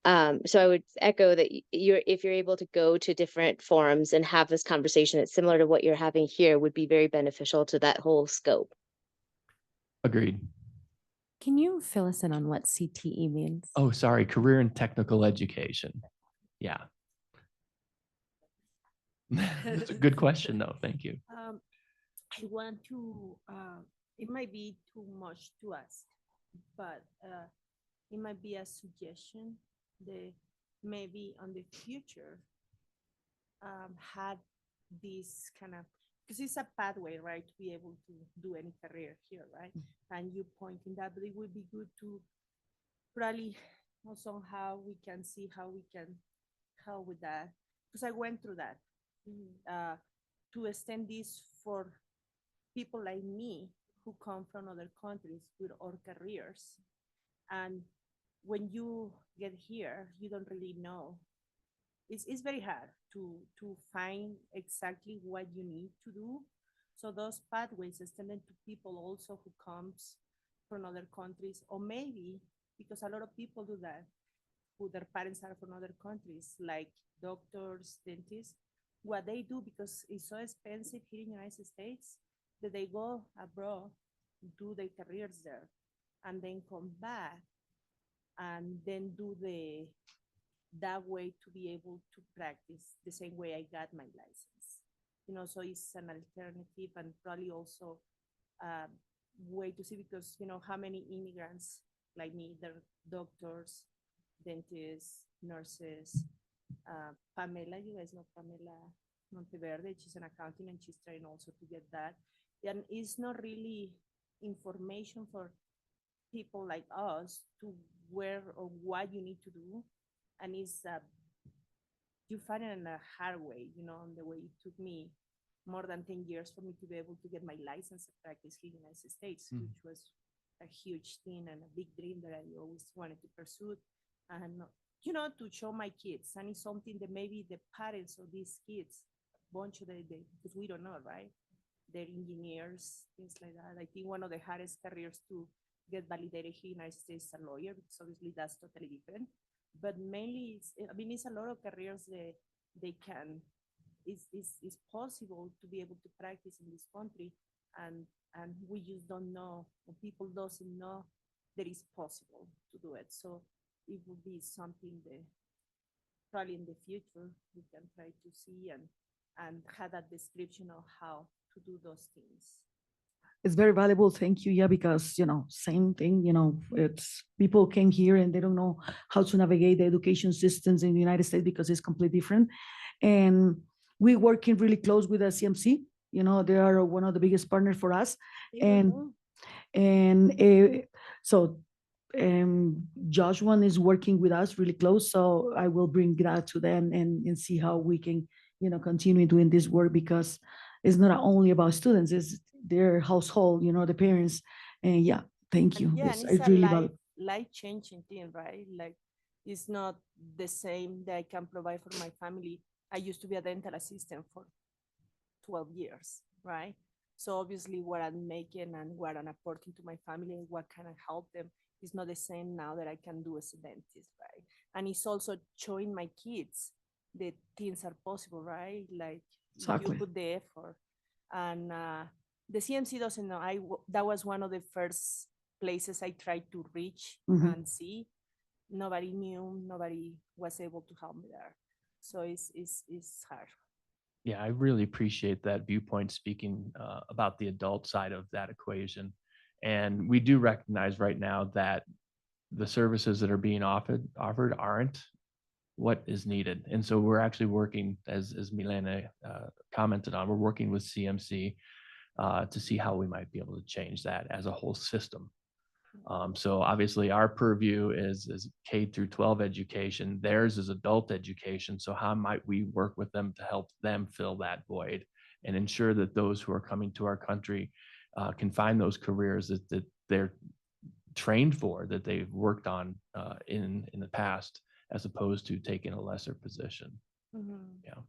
So I would echo that if you're able to go to different forums and have this conversation that's similar to what you're having here, would be very beneficial to that whole scope. Agreed. Can you fill us in on what CTE means? Oh, sorry, career and technical education. Yeah. That's a good question though. Thank you. I want to, it might be too much to ask, but it might be a suggestion that maybe on the future had this kind of, because it's a pathway, right, to be able to do any career here, right? And you pointing that, but it would be good to probably also how we can see how we can help with that, because I went through that. To extend this for people like me who come from other countries with our careers. And when you get here, you don't really know. It's very hard to find exactly what you need to do. So those pathways extended to people also who comes from other countries, or maybe because a lot of people do that, who their parents are from other countries, like doctors, dentists, what they do, because it's so expensive here in the United States, that they go abroad, do their careers there, and then come back and then do that way to be able to practice the same way I got my license. So it's an alternative, and probably also a way to see, because how many immigrants like me, they're doctors, dentists, nurses. Pamela, you guys know Pamela Monteverde, she's an accountant and she's trying also to get that. And it's not really information for people like us to where or what you need to do. And it's you find it in a hard way, in the way it took me more than 10 years for me to be able to get my license of practice here in the United States, which was a huge thing and a big dream that I always wanted to pursue. And, to show my kids. And it's something that maybe the parents of these kids, bunch of because we don't know, right? They're engineers, things like that. I think one of the hardest careers to get validated here in the United States is a lawyer, because obviously that's totally different. But mainly, it's a lot of careers that they can, it's possible to be able to practice in this country. And we just don't know, or people doesn't know that it's possible to do it. So it would be something that probably in the future we can try to see and have that description of how to do those things. It's very valuable. Thank you. Yeah, because, same thing, it's people came here and they don't know how to navigate the education systems in the United States because it's completely different. And we're working really close with the CMC. They are one of the biggest partners for us. So Josh one is working with us really close. So I will bring that to them and see how we can, continue doing this work, because it's not only about students, it's their household, the parents. And yeah, thank you. Yeah, It's and it's really a life-changing thing, right? Like, it's not the same that I can provide for my family. I used to be a dental assistant for 12 years, right? So obviously what I'm making and what I'm apporting to my family and what can I help them is not the same now that I can do as a dentist, right? And it's also showing my kids that things are possible, right? Like, Exactly. you put the effort. And the CMC doesn't know. That was one of the first places I tried to reach and see. Nobody knew, nobody was able to help me there. So it's hard. Yeah, I really appreciate that viewpoint, speaking about the adult side of that equation. And we do recognize right now that the services that are being offered aren't what is needed. And so we're actually working, as Milena commented on, we're working with CMC to see how we might be able to change that as a whole system. So obviously our purview is K through 12 education. Theirs is adult education. So how might we work with them to help them fill that void and ensure that those who are coming to our country can find those careers that they're trained for, that they've worked on in the past, as opposed to taking a lesser position. Yeah.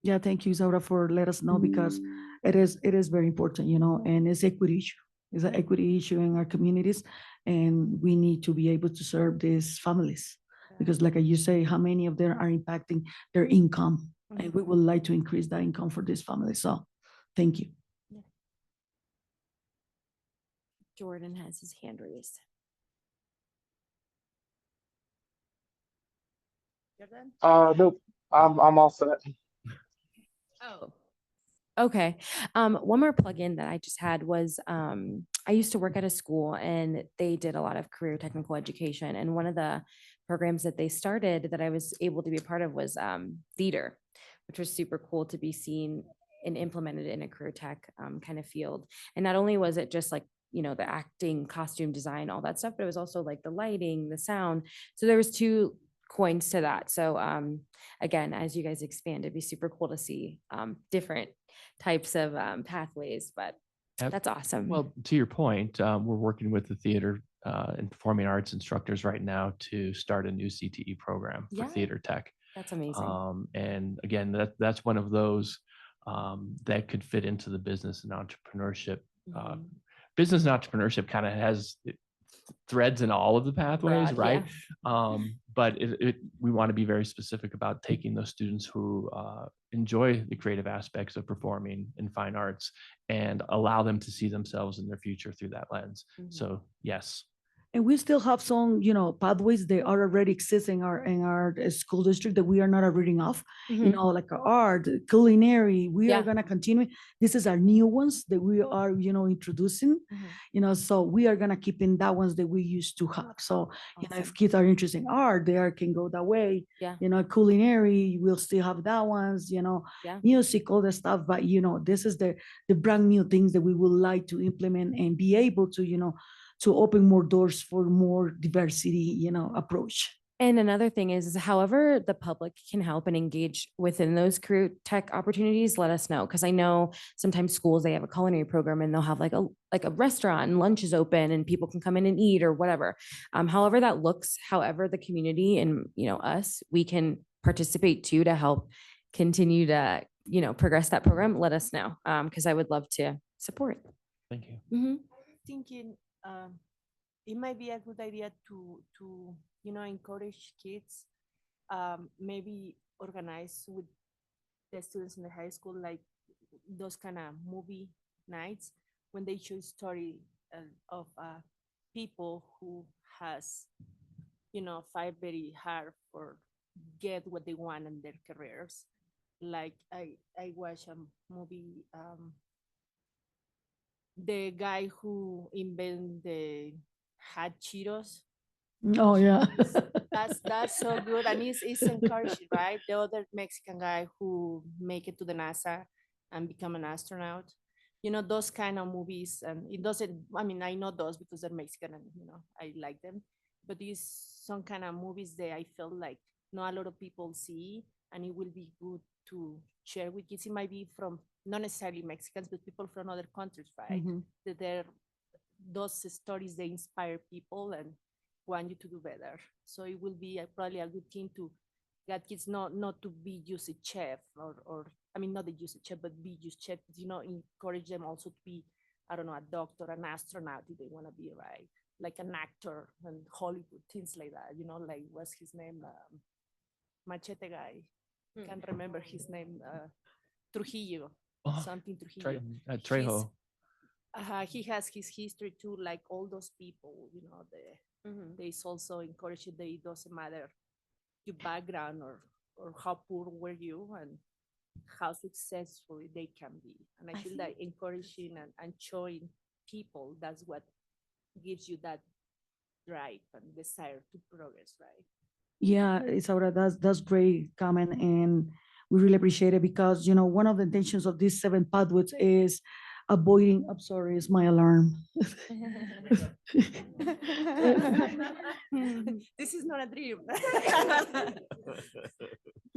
Yeah, thank you, Isaura, for let us know, because it is very important, and it's equity issue. It's an equity issue in our communities, and we need to be able to serve these families, because like you say, how many of them are impacting their income, and we would like to increase that income for this family. So thank you. Jordan has his hand raised. Nope. I'm all set. Oh, okay. One more plug-in that I just had was I used to work at a school and they did a lot of career technical education. And one of the programs that they started that I was able to be a part of was theater, which was super cool to be seen and implemented in a career tech kind of field. And not only was it just like, the acting, costume design, all that stuff, but it was also like the lighting, the sound. So there was two coins to that. So again, as you guys expand, it'd be super cool to see different types of pathways, but that's awesome. Well, to your point, we're working with the theater and performing arts instructors right now to start a new CTE program for theater tech. That's amazing. And again, that's one of those that could fit into the business and entrepreneurship. Business and entrepreneurship kind of has threads in all of the pathways, Broad, right? yeah. But we want to be very specific about taking those students who enjoy the creative aspects of performing in fine arts and allow them to see themselves in their future through that lens. So yes. And we still have some, pathways that are already existing in our school district that we are not reading off, like art, culinary. We are Yeah. going to continue. This is our new ones that we are, introducing, so we are going to keep in that ones that we used to have. So, if kids are interested in art, they can go that way. Yeah. Culinary, we'll still have that ones, Yeah. music, all the stuff. But, this is the brand new things that we would like to implement and be able to open more doors for more diversity, approach. And another thing is however the public can help and engage within those career tech opportunities, let us know. Cause I know sometimes schools, they have a culinary program and they'll have like a restaurant and lunch is open and people can come in and eat or whatever. However that looks, however the community and, us, we can participate too to help continue to, progress that program, let us know. Cause I would love to support. Thank you. Thinking it might be a good idea to encourage kids, maybe organize with the students in the high school, like those kind of movie nights when they show story of people who has fight very hard for get what they want in their careers. Like I watched a movie, the guy who invented the hot Cheetos. Oh yeah. That's so good, and it's encouraging, right? The other Mexican guy who make it to the NASA and become an astronaut. Those kind of movies, and it doesn't. I mean, I know those because they're Mexican, and I like them. But these some kind of movies that I feel like not a lot of people see, and it will be good to share with kids. It might be from not necessarily Mexicans, but people from other countries, right? That they're those stories, they inspire people and want you to do better. So it will be probably a good thing to get kids not to be just a chef or I mean not the just a chef, but be just chef. Encourage them also to be, I don't know, a doctor, an astronaut if they want to be, right? Like an actor and Hollywood, things like that. Like what's his name? Machete guy. Can't remember his name. Trujillo. Something Trujillo. Trejo. He has his history too, like all those people, there's also encouraged that it doesn't matter your background or how poor were you and how successful they can be. And I feel that encouraging and showing people, that's what gives you that drive and desire to progress, right? Yeah, Isaura, that's great comment, and we really appreciate it because one of the intentions of these 7 pathways is avoiding. I'm sorry, it's my alarm. This is not a dream.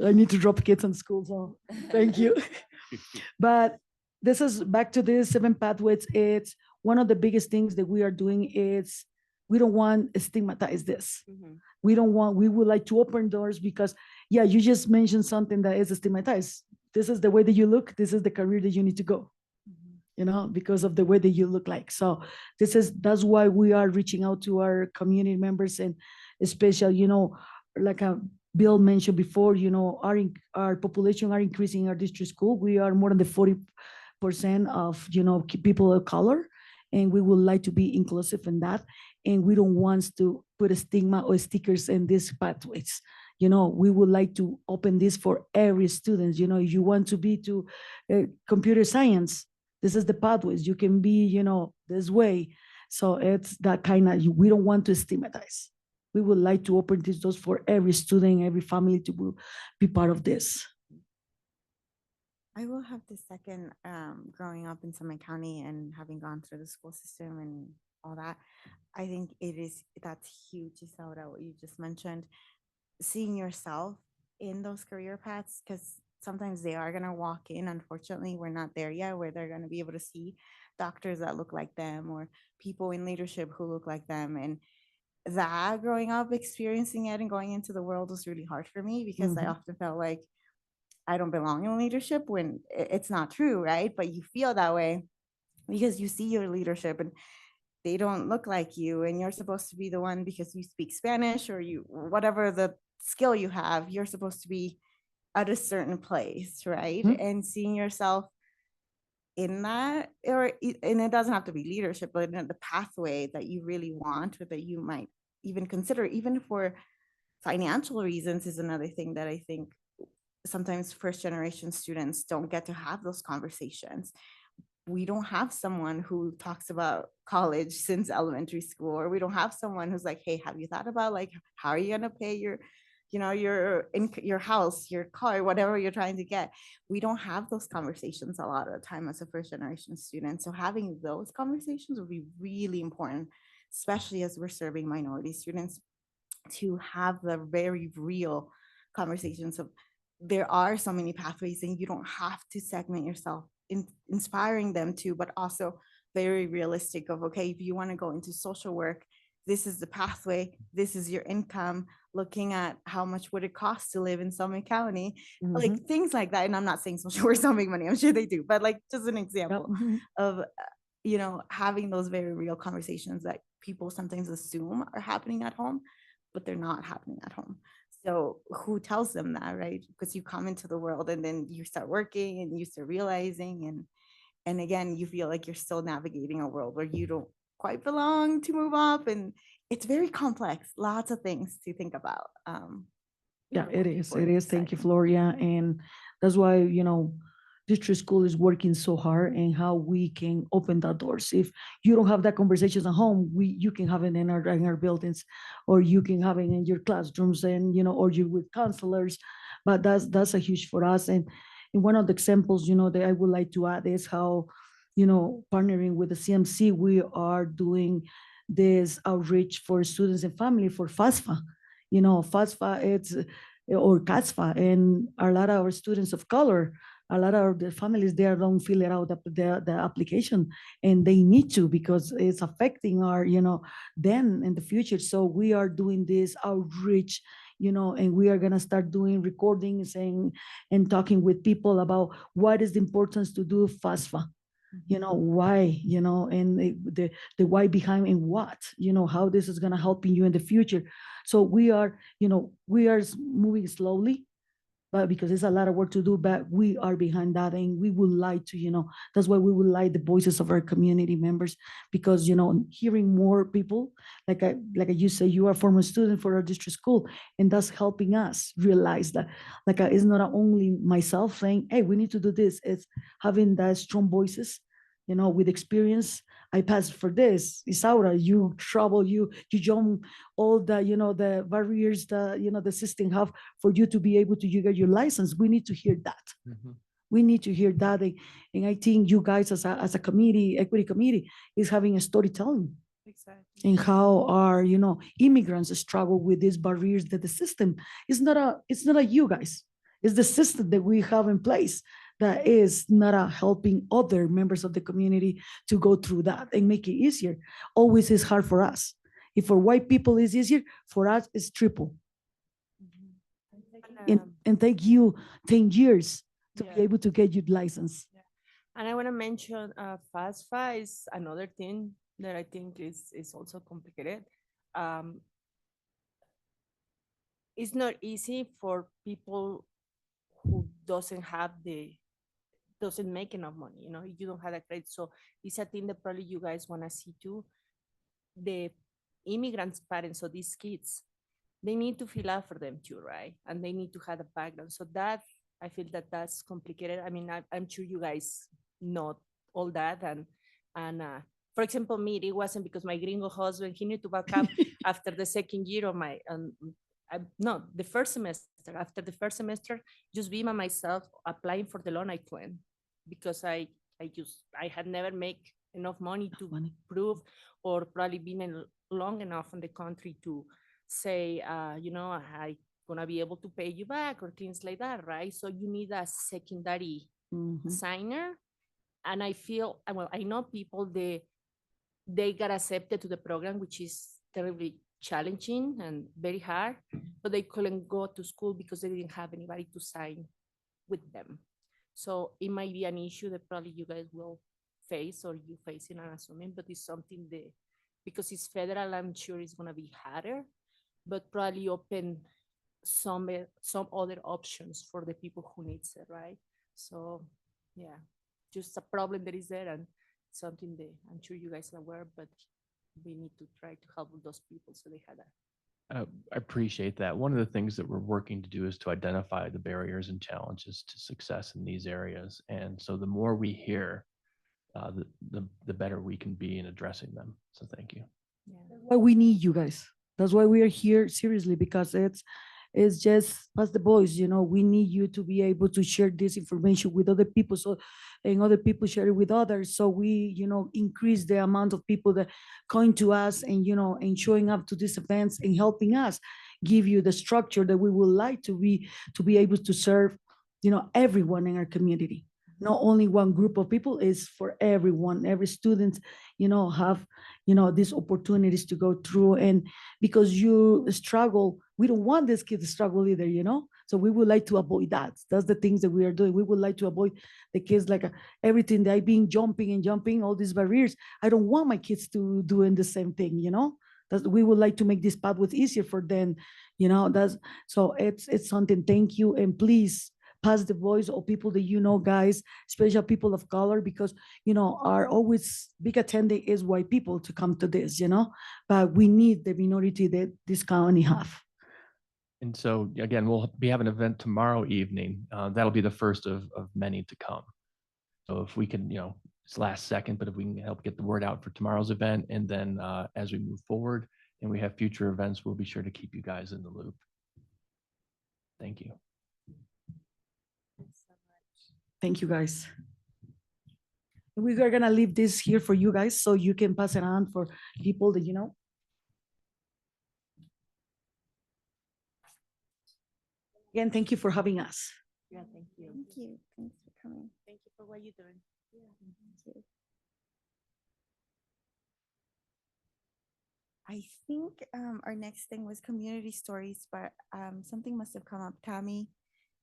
I need to drop kids in school, so thank you. But this is back to these 7 pathways. It's one of the biggest things that we are doing is we don't want to stigmatize this. We would like to open doors because, yeah, you just mentioned something that is stigmatized. This is the way that you look. This is the career that you need to go, because of the way that you look like. So that's why we are reaching out to our community members, and especially, like Bill mentioned before, our population are increasing in our district school. We are more than the 40% of, people of color, and we would like to be inclusive in that. And we don't want to put a stigma or stickers in these pathways. We would like to open this for every student. If you want to be to computer science, this is the pathways. You can be, this way. So it's that kind of, we don't want to stigmatize. We would like to open these doors for every student, every family to be part of this. I will have to second growing up in Summit County and having gone through the school system and all that. I think that's huge, Isaura, what you just mentioned. Seeing yourself in those career paths, because sometimes they are going to walk in. Unfortunately, we're not there yet where they're going to be able to see doctors that look like them or people in leadership who look like them. And that growing up, experiencing it and going into the world was really hard for me because I often felt like I don't belong in leadership when it's not true, right? But you feel that way because you see your leadership and they don't look like you, and you're supposed to be the one because you speak Spanish or you, whatever the skill you have, you're supposed to be at a certain place, right? Mhm. And seeing yourself in that, and it doesn't have to be leadership, but in the pathway that you really want or that you might even consider, even for financial reasons, is another thing that I think sometimes first generation students don't get to have those conversations. We don't have someone who talks about college since elementary school, or we don't have someone who's like, hey, have you thought about like, how are you going to pay your, your house, your car, whatever you're trying to get. We don't have those conversations a lot of the time as a first generation student. So having those conversations would be really important, especially as we're serving minority students, to have the very real conversations of there are so many pathways and you don't have to segment yourself, inspiring them to, but also very realistic of, okay, if you want to go into social work, this is the pathway, this is your income, looking at how much would it cost to live in Summit County, like things like that. And I'm not saying social workers don't make money, I'm sure they do, but like just an example of having those very real conversations that people sometimes assume are happening at home, but they're not happening at home. So who tells them that, right? Because you come into the world and then you start working and you start realizing, and again, you feel like you're still navigating a world where you don't quite belong to move up, and it's very complex, lots of things to think about. Yeah, for it when is. people It are is. Thank you, deciding. Floria. And that's why, district school is working so hard and how we can open that doors. If you don't have that conversations at home, you can have it in our buildings, or you can have it in your classrooms, and, or you with counselors. But that's a huge for us. And one of the examples, that I would like to add is how, partnering with the CMC, we are doing this outreach for students and family for FAFSA. FAFSA, it's or CASFA, and a lot of our students of color, a lot of the families, they don't fill it out the application, and they need to, because it's affecting our, them in the future. So we are doing this outreach, and we are gonna start doing recordings and talking with people about what is the importance to do FAFSA. Why, and the why behind and what, how this is going to help you in the future. So we are moving slowly, but because there's a lot of work to do, but we are behind that, and we would like to, that's why we would like the voices of our community members, because, hearing more people, like you say, you are a former student for our district school, and that's helping us realize that, it's not only myself saying, hey, we need to do this. It's having that strong voices, with experience. I passed for this. Isaura, you travel, you jump all the, the barriers that, the system have for you to be able to get your license. We need to hear that. We need to hear that. And I think you guys as a committee, equity committee, is having a storytelling. Exactly. And how our, immigrants struggle with these barriers that the system is not a you guys. It's the system that we have in place that is not helping other members of the community to go through that and make it easier. Always is hard for us. If for white people is easier, for us it's triple. And take you 10 years to be able to get your license. And I want to mention FAFSA is another thing that I think is also complicated. It's not easy for people who doesn't make enough money, you don't have that credit. So it's a thing that probably you guys want to see too. The immigrants' parents, so these kids, they need to fill out for them too, right? And they need to have a background. So that, I feel that's complicated. I mean, I'm sure you guys know all that. And for example, me, it wasn't because my gringo husband, he needed to back up after the second year of my, no, the first semester. After the first semester, just be by myself applying for the loan, I couldn't, because I had never made enough money to prove, or probably been long enough in the country to say, I gonna be able to pay you back or things like that, right? So you need a secondary signer. And I feel, well, I know people, they got accepted to the program, which is terribly challenging and very hard, but they couldn't go to school because they didn't have anybody to sign with them. So it might be an issue that probably you guys will face, or you facing, I'm assuming, but it's something because it's federal, I'm sure it's gonna be harder, but probably open some other options for the people who needs it, right? So, yeah, just a problem that is there and something that I'm sure you guys are aware, but we need to try to help those people so they had a. I appreciate that. One of the things that we're working to do is to identify the barriers and challenges to success in these areas. And so the more we hear, the better we can be in addressing them. So thank you. Why we need you guys. That's why we are here seriously, because it's just past the voice, you know. We need you to be able to share this information with other people, so and other people share it with others, so we, you know, increase the amount of people that coming to us and, you know, and showing up to these events and helping us give you the structure that we would like to be able to serve, you know, everyone in our community. Not only one group of people, is for everyone, every student, you know, have, you know, these opportunities to go through. And because you struggle, we don't want this kid to struggle either, you know. So we would like to avoid that. That's the things that we are doing. We would like to avoid the kids, like everything they being jumping all these barriers. I don't want my kids to doing the same thing, you know. We would like to make this pathway easier for them, you know. That's so it's something. Thank you, and please pass the voice of people that, you know, guys, especially people of color, because, you know, are always big attending is white people to come to this, you know, but we need the minority that this county have. And so again, we'll be having an event tomorrow evening. That'll be the first of many to come. So if we can, you know, it's last second, but if we can help get the word out for tomorrow's event, and then as we move forward and we have future events, we'll be sure to keep you guys in the loop. Thank you. Thank you, guys. We are gonna leave this here for you guys, so you can pass it on for people that, you know. Again, thank you for having us. Yeah, thank you. Thank you. Thanks for coming. Thank you for what you're doing. Thank you. I think our next thing was community stories, but something must have come up. Tammy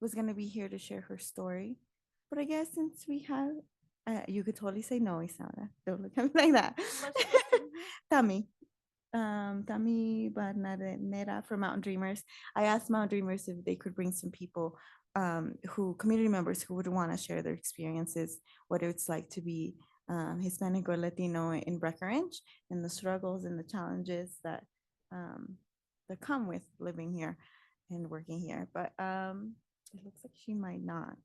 was going to be here to share her story. But I guess since we have, you could totally say no, Isabella. Don't look at me like that. Tammy. Tammy Barnera from Mountain Dreamers. I asked Mountain Dreamers if they could bring some people community members who would want to share their experiences, what it's like to be Hispanic or Latino in Breckenridge, and the struggles and the challenges that come with living here and working here. But it looks like she might not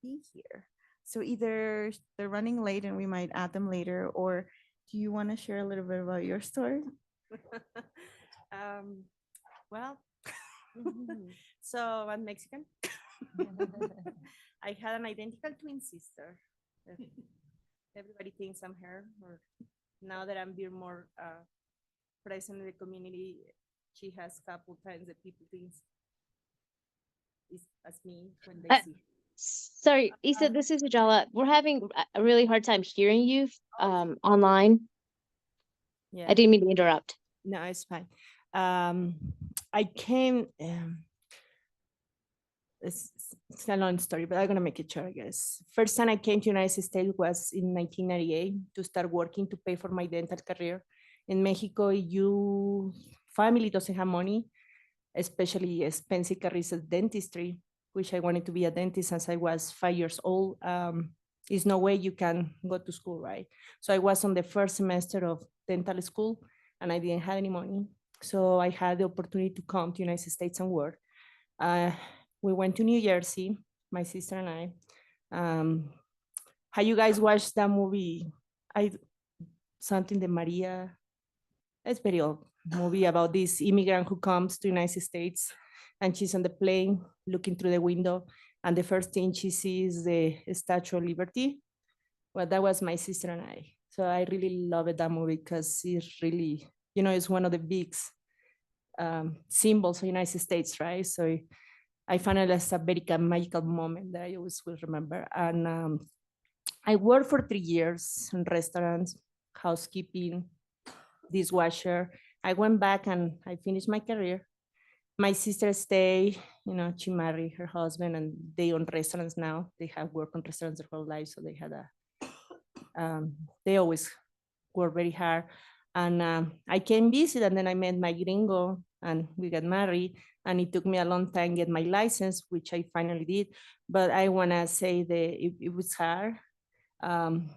be here. So either they're running late and we might add them later, or do you want to share a little bit about your story? Well, so I'm Mexican. I had an identical twin sister. Everybody thinks I'm her, or now that I'm being more present in the community, she has a couple times that people think it's as me when they see. Sorry, Isa, this is Ujala. We're having a really hard time hearing you online. Yeah. I didn't mean to interrupt. No, it's fine. I came, it's a long story, but I'm gonna make it short, I guess. First time I came to United States was in 1998 to start working to pay for my dental career. In Mexico, family doesn't have money, especially expensive careers of dentistry, which I wanted to be a dentist since I was 5 years old. There's no way you can go to school, right? So I was on the first semester of dental school and I didn't have any money. So I had the opportunity to come to United States and work. We went to New Jersey, my sister and I. Have you guys watched that movie? Something that Maria, it's very old movie about this immigrant who comes to United States and she's on the plane looking through the window and the first thing she sees is the Statue of Liberty. Well, that was my sister and I. So I really loved that movie because it's really, it's one of the big symbols of United States, right? So I found it as a very magical moment that I always will remember. And I worked for 3 years in restaurants, housekeeping, dishwasher. I went back and I finished my career. My sister stayed, she married her husband and they own restaurants now. They have worked on restaurants their whole life. So they had they always worked very hard. And I came visit, and then I met my gringo, and we got married. And it took me a long time to get my license, which I finally did. But I wanna say that it was hard um,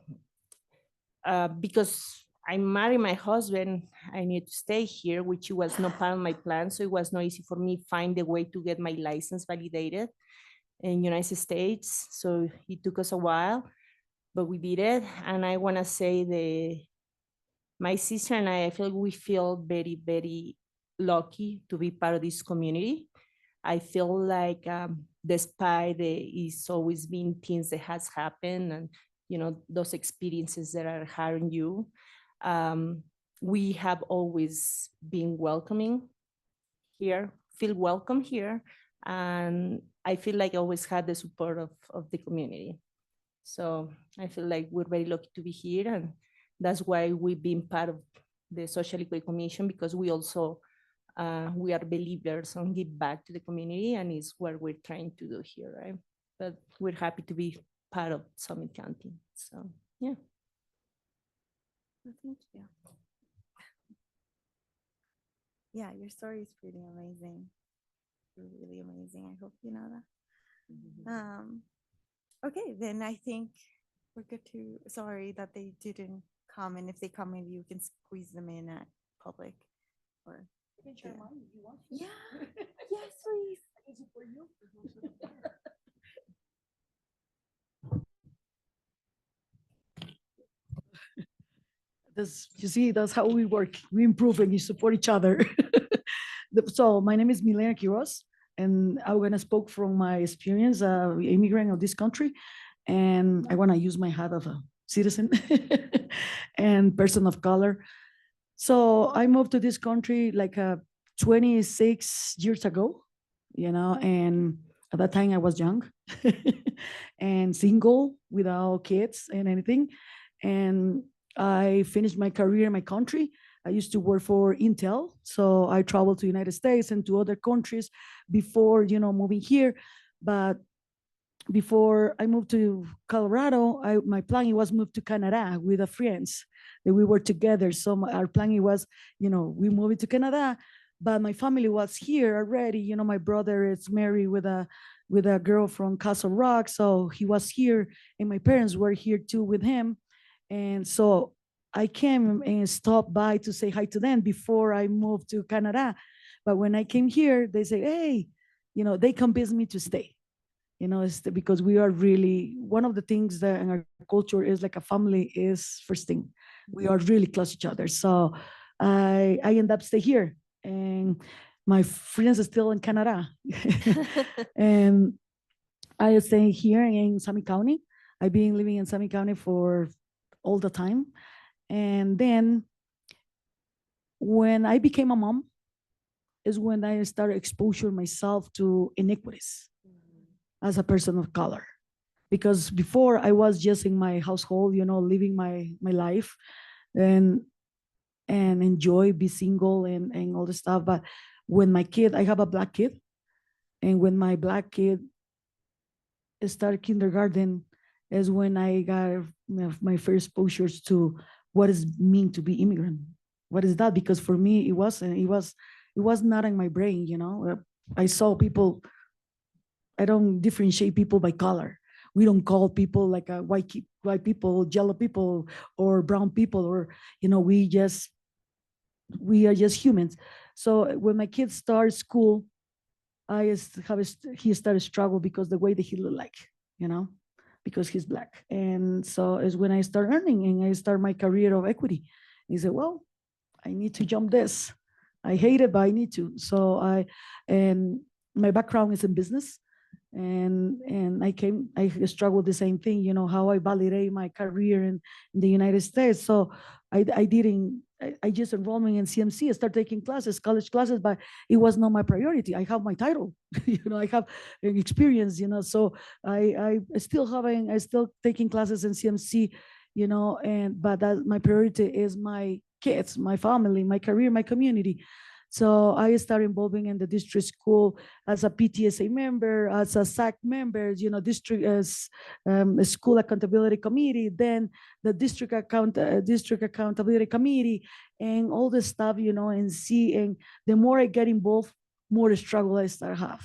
because I married my husband. I need to stay here, which was not part of my plan. So it was not easy for me to find a way to get my license validated in United States. So it took us a while, but we did it. And I want to say my sister and I feel we feel very, very lucky to be part of this community. I feel like despite it's always been things that has happened and, those experiences that are hard on you, we have always been welcoming here, feel welcome here. And I feel like I always had the support of the community. So I feel like we're very lucky to be here. And that's why we've been part of the Social Equity Commission, because we also, we are believers on give back to the community, and it's what we're trying to do here, right? But we're happy to be part of Summit County. So, yeah. Thank you. Yeah, your story is pretty amazing. Really amazing. I hope you know that. Okay, then I think we're good to, sorry that they didn't come, and if they come, maybe you can squeeze them in at public or. Yeah, yes, please. You see, that's how we work. We improve and you support each other. So my name is Milena Quiroz, and I'm gonna speak from my experience, immigrant of this country, and I wanna use my hat of a citizen and person of color. So I moved to this country like 26 years ago, and at that time I was young and single without kids and anything. And I finished my career in my country. I used to work for Intel. So I traveled to United States and to other countries before, moving here. But before I moved to Colorado, my plan was move to Canada with a friends that we were together. So our plan was, we moved to Canada, but my family was here already. My brother is married with a girl from Castle Rock, so he was here, and my parents were here too with him. And so I came and stopped by to say hi to them before I moved to Canada. But when I came here, they say, hey, they convinced me to stay. It's because we are really, one of the things that in our culture is like a family is first thing. We are really close to each other. So I end up stay here, and my friends are still in Canada. And I stay here in Summit County. I've been living in Summit County for all the time. And then when I became a mom is when I started exposure myself to inequities as a person of color. Because before I was just in my household, living my life and enjoy be single and all the stuff. But when my kid, I have a black kid, and when my black kid started kindergarten is when I got my first exposures to what is mean to be immigrant. What is that? Because for me, it was not in my brain, I saw people, I don't differentiate people by color. We don't call people like white people, yellow people, or brown people, or, we are just humans. So when my kids start school, he started struggle because the way that he looked like, because he's black. And so is when I start earning and I start my career of equity. He said, well, I need to jump this. I hate it, but I need to. So and my background is in business. And I struggled the same thing, how I validate my career in the United States. So I just enrolled me in CMC. I started taking classes, college classes, but it was not my priority. I have my title, I have an experience, so I still taking classes in CMC, but my priority is my kids, my family, my career, my community. So I started involving in the district school as a PTSA member, as a SAC member, district as school accountability committee, then the district accountability committee, and all this stuff, and seeing the more I get involved, more struggle I start have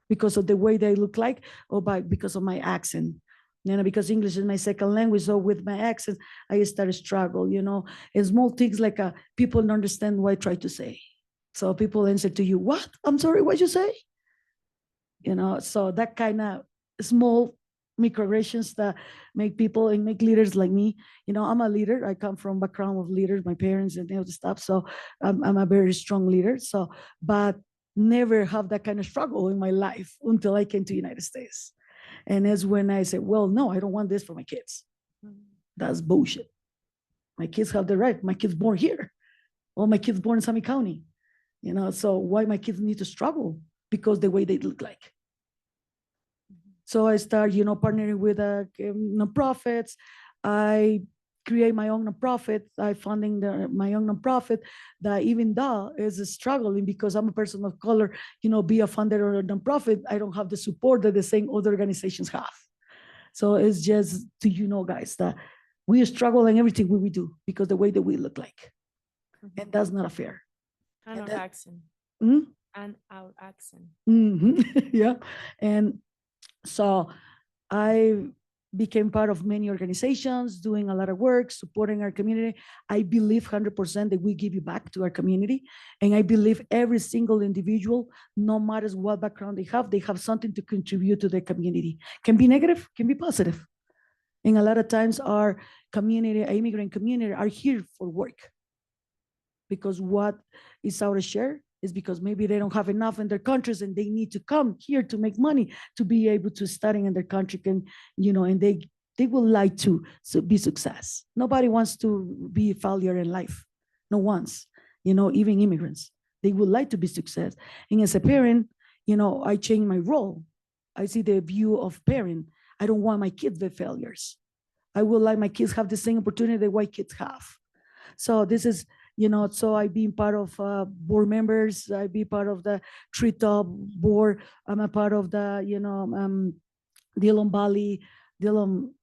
because of the way they look like or because of my accent. Because English is my second language, so with my accent, I start to struggle, and small things like people don't understand what I try to say. So people answer to you, what? I'm sorry, what you say? So that kind of small microaggressions that make people and make leaders like me. I'm a leader. I come from background of leaders, my parents and all the stuff. So I'm a very strong leader. So, but never have that kind of struggle in my life until I came to United States. And that's when I said, well, no, I don't want this for my kids. That's bullshit. My kids have the right. My kids born here. All my kids born in Summit County. So why my kids need to struggle? Because the way they look like. So I start, partnering with nonprofits. I create my own nonprofit. I funding my own nonprofit that even though is struggling because I'm a person of color, be a funder or a nonprofit, I don't have the support that the same other organizations have. So it's just to guys, that we struggle in everything we do because the way that we look like. And that's not fair. And our accent. Hmm? And our accent. Yeah. And so I became part of many organizations, doing a lot of work, supporting our community. I believe 100% that we give you back to our community. And I believe every single individual, no matter what background they have something to contribute to the community. Can be negative, can be positive. And a lot of times our community, our immigrant community are here for work. Because what is our share is because maybe they don't have enough in their countries and they need to come here to make money to be able to study in their country and and they would like to be success. Nobody wants to be a failure in life. No one's, even immigrants, they would like to be success. And as a parent, I change my role. I see the view of parent. I don't want my kids to be failures. I would like my kids have the same opportunity that white kids have. So this is, so I being part of board members, I be part of the treetop board. I'm a part of the, Dillon Valley, Dillon,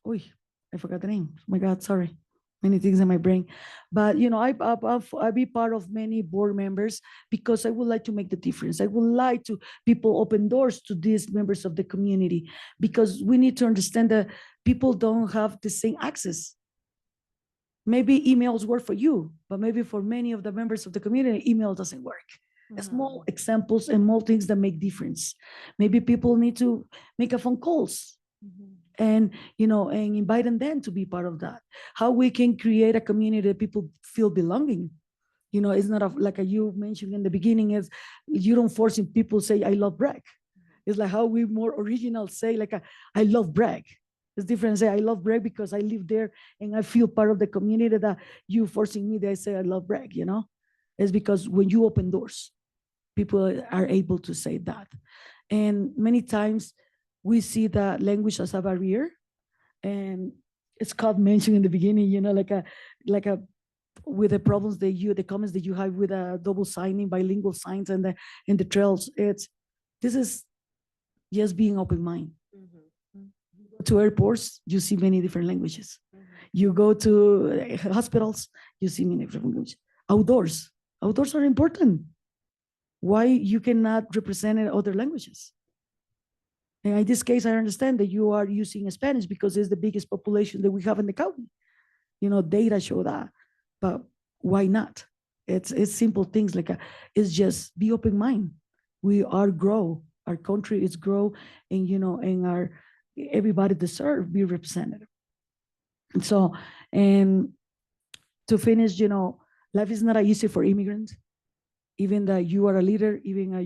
I forgot the name. Oh my God, sorry. Many things in my brain. But, I be part of many board members because I would like to make the difference. I would like to people open doors to these members of the community because we need to understand that people don't have the same access. Maybe emails work for you, but maybe for many of the members of the community, email doesn't work. Small examples and small things that make difference. Maybe people need to make a phone calls and, and inviting them to be part of that. How we can create a community that people feel belonging. It's not like you mentioned in the beginning is you don't force people say, I love Breck. It's like how we more original say like, I love Breck. It's different. Say I love Breck because I live there and I feel part of the community that you forcing me. They say I love Breck. It's because when you open doors, people are able to say that. And many times we see that language as a barrier, and it's called mentioned in the beginning. Like a with the problems the comments that you have with a double signing, bilingual signs, and the trails. This is just being open mind. To airports, you see many different languages. You go to hospitals, you see many different languages. Outdoors are important. Why you cannot represent other languages? And in this case, I understand that you are using Spanish because it's the biggest population that we have in the county. Data show that, but why not? It's simple things like it's just be open mind. We are grow. Our country is grow, and and everybody deserve be represented. And so, and to finish, life is not easy for immigrants. Even that you are a leader, even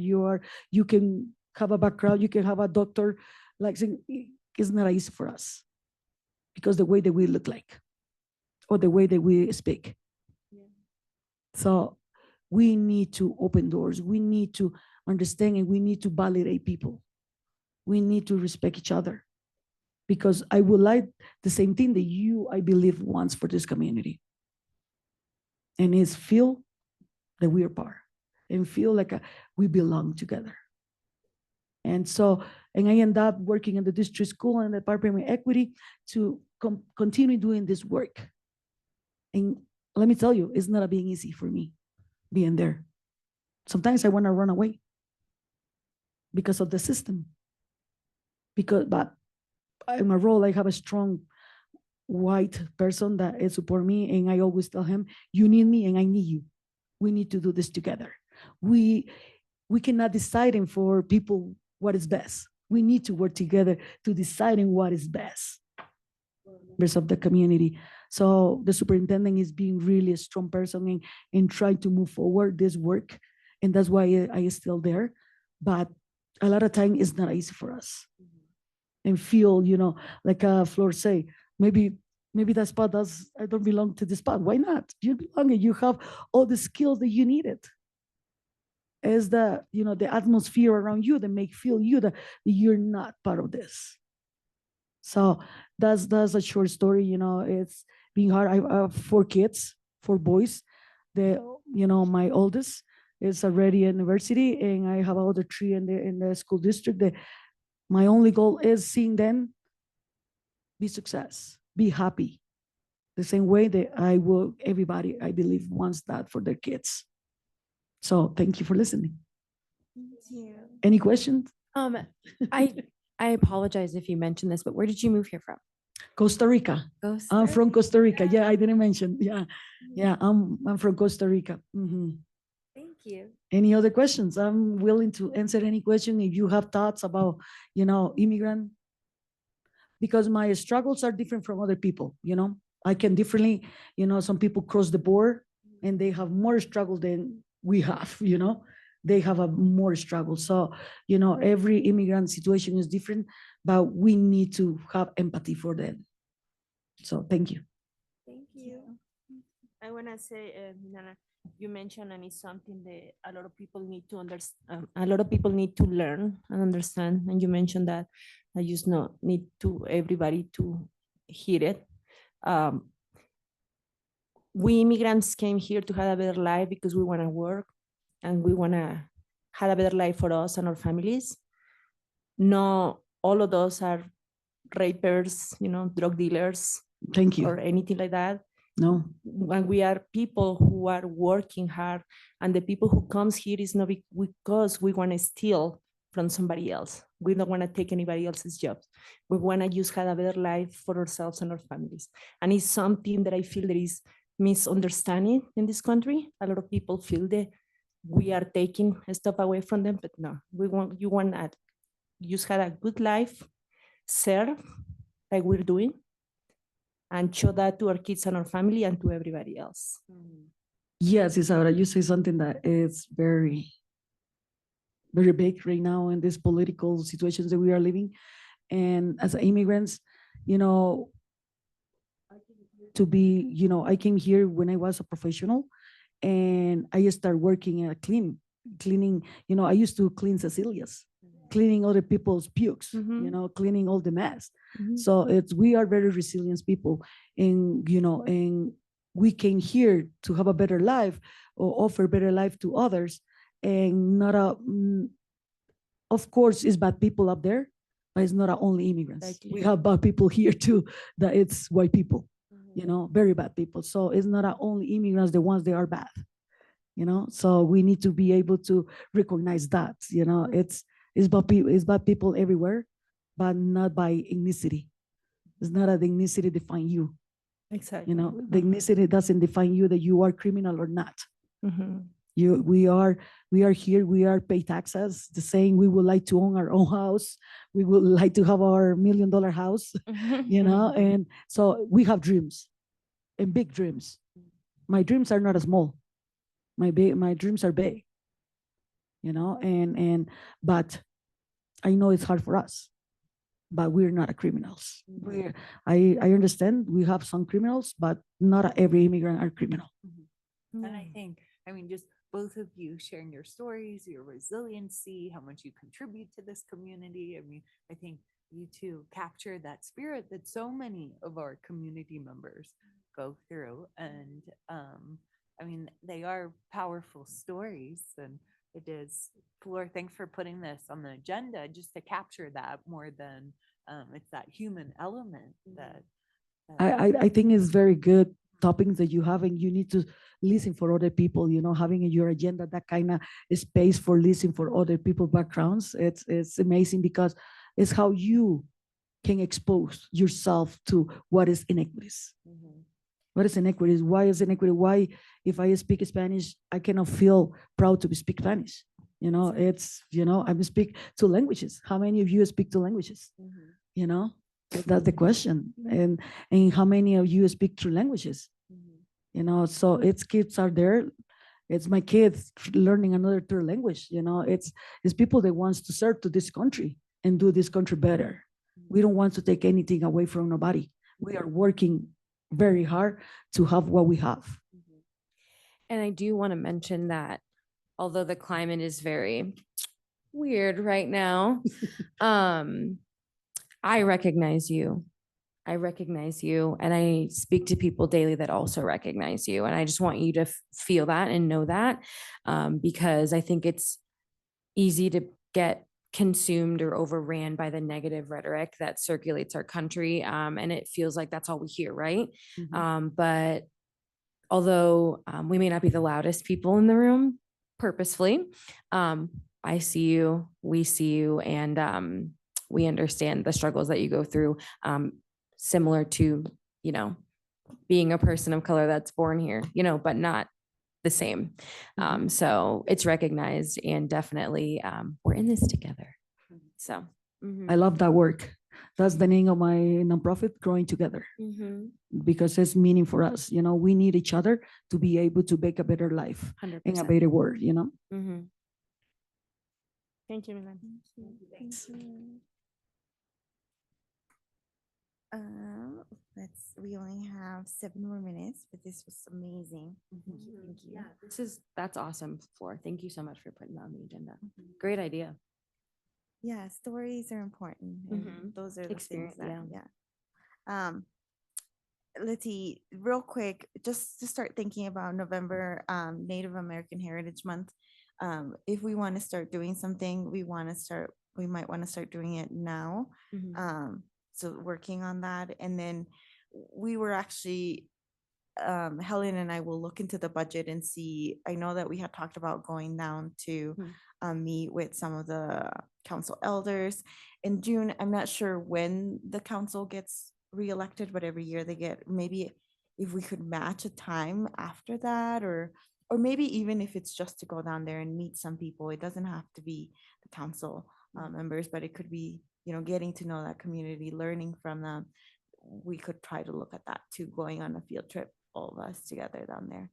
you can have a background, you can have a doctor, like it's not easy for us because the way that we look like or the way that we speak. Yeah. So we need to open doors. We need to understand and we need to validate people. We need to respect each other because I would like the same thing that I believe, wants for this community. And it's feel the weird part, and feel like we belong together. And so, and I end up working in the district school and the Department of Equity to continue doing this work. And let me tell you, it's not being easy for me being there. Sometimes I want to run away because of the system. But in my role, I have a strong white person that is support me, and I always tell him, you need me and I need you. We need to do this together. We cannot decide for people what is best. We need to work together to deciding what is best members of the community. So the superintendent is being really a strong person and trying to move forward this work. And that's why I is still there. But a lot of time it's not easy for us. And feel, like Flor say, maybe that spot I don't belong to the spot. Why not? You belong and you have all the skills that you needed. As the atmosphere around you that make feel you that you're not part of this. So that's a short story. It's being hard. I have 4 kids, 4 boys. My oldest is already in university, and I have other 3 in the school district. My only goal is seeing them be success, be happy. The same way that everybody, I believe, wants that for their kids. So thank you for listening. Thank you. Any questions? I apologize if you mentioned this, but where did you move here from? Costa Rica. I'm from Costa Rica. Yeah, I didn't mention. Yeah, I'm from Costa Rica. Thank you. Any other questions? I'm willing to answer any question if you have thoughts about, immigrant. Because my struggles are different from other people. I can differently. Some people cross the border and they have more struggle than we have. They have a more struggle. So, every immigrant situation is different, but we need to have empathy for them. So thank you. Thank you. I want to say, Nana, you mentioned, and it's something that a lot of people need to understand. A lot of people need to learn and understand. And you mentioned that I just not need to everybody to hear it. We immigrants came here to have a better life because we want to work and we want to have a better life for us and our families. No, all of us are rapers, drug dealers, Thank you. or anything like that. No. When we are people who are working hard, and the people who comes here is not because we want to steal from somebody else. We don't want to take anybody else's jobs. We want to just have a better life for ourselves and our families. And it's something that I feel there is misunderstanding in this country. A lot of people feel that we are taking stuff away from them, but no, you want to just have a good life, serve like we're doing, and show that to our kids and our family and to everybody else. Yes, Isabella, you say something that is very, very big right now in these political situations that we are living. And as immigrants, to be, I came here when I was a professional, and I started working at cleaning. I used to clean Cecilia's, cleaning other people's pukes, cleaning all the mess. So we are very resilient people, and and we came here to have a better life or offer better life to others, and not of course, it's bad people up there, but it's not only immigrants. Exactly. We have bad people here too. That it's white people, very bad people. So it's not only immigrants, the ones that are bad. So we need to be able to recognize that. It's bad people everywhere, but not by ethnicity. It's not a ethnicity define you. Exactly. The ethnicity doesn't define you that you are criminal or not. We are here, we are pay taxes, the same. We would like to own our own house. We would like to have our $1 million house, and so we have dreams and big dreams. My dreams are not small. My dreams are big, but I know it's hard for us, but we're not criminals. I understand we have some criminals, but not every immigrant are criminal. And I think, just both of you sharing your stories, your resiliency, how much you contribute to this community. I think you two capture that spirit that so many of our community members go through. And I mean, they are powerful stories, and it is, Flor, thanks for putting this on the agenda just to capture that more than it's that human element that. I think it's very good topics that you have, and you need to listen for other people, having in your agenda that kind of space for listening for other people's backgrounds. It's amazing because it's how you can expose yourself to what is inequities. What is inequities? Why is inequity? Why, if I speak Spanish, I cannot feel proud to speak Spanish? I speak two languages. How many of you speak two languages? That's the question. And how many of you speak two languages? So it's kids are there. It's my kids learning another third language. It's people that wants to serve to this country and do this country better. We don't want to take anything away from nobody. We are working very hard to have what we have. And I do want to mention that although the climate is very weird right now, I recognize you. I recognize you, and I speak to people daily that also recognize you. And I just want you to feel that and know that, because I think it's easy to get consumed or overran by the negative rhetoric that circulates our country. And it feels like that's all we hear, right? But although we may not be the loudest people in the room purposefully, I see you, we see you, and we understand the struggles that you go through, similar to, being a person of color that's born here, but not the same. So it's recognized, and definitely we're in this together. So I love that work. That's the name of my nonprofit, Growing Together, because it's meaning for us. We need each other to be able to make a better life 100%. and a better world. Thank you, Milan. We only have 7 more minutes, but this was amazing. Thank you. Yeah, that's awesome, Flor. Thank you so much for putting that on the agenda. Great idea. Yeah, stories are important. And those are the things that, let's see, real quick, just to start thinking about November, Native American Heritage Month. If we want to start doing something, we might want to start doing it now. So working on that. And then we were actually, Helen and I will look into the budget and see. I know that we had talked about going down to meet with some of the council elders in June. I'm not sure when the council gets reelected, but every year they get, maybe if we could match a time after that, or maybe even if it's just to go down there and meet some people. It doesn't have to be the council members, but it could be, getting to know that community, learning from them. We could try to look at that too, going on a field trip, all of us together down there.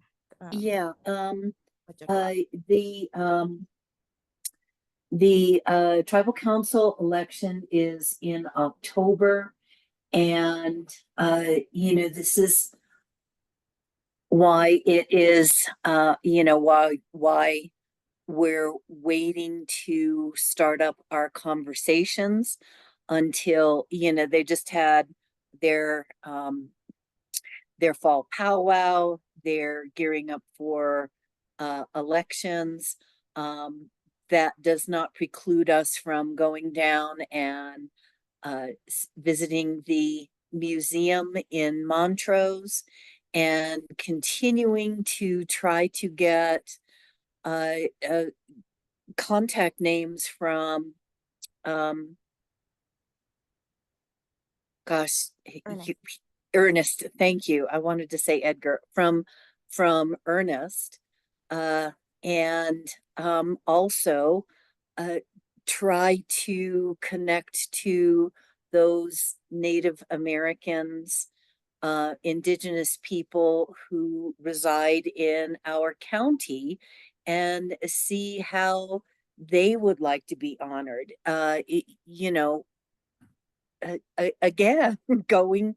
The tribal council election is in October, and this is why it is why we're waiting to start up our conversations until they just had their fall powwow. They're gearing up for elections. That does not preclude us from going down and visiting the museum in Montrose and continuing to try to get contact names from Ernest. Thank you. I wanted to say Edgar, from Ernest, and also try to connect to those Native Americans, Indigenous people who reside in our county, and see how they would like to be honored. Again, going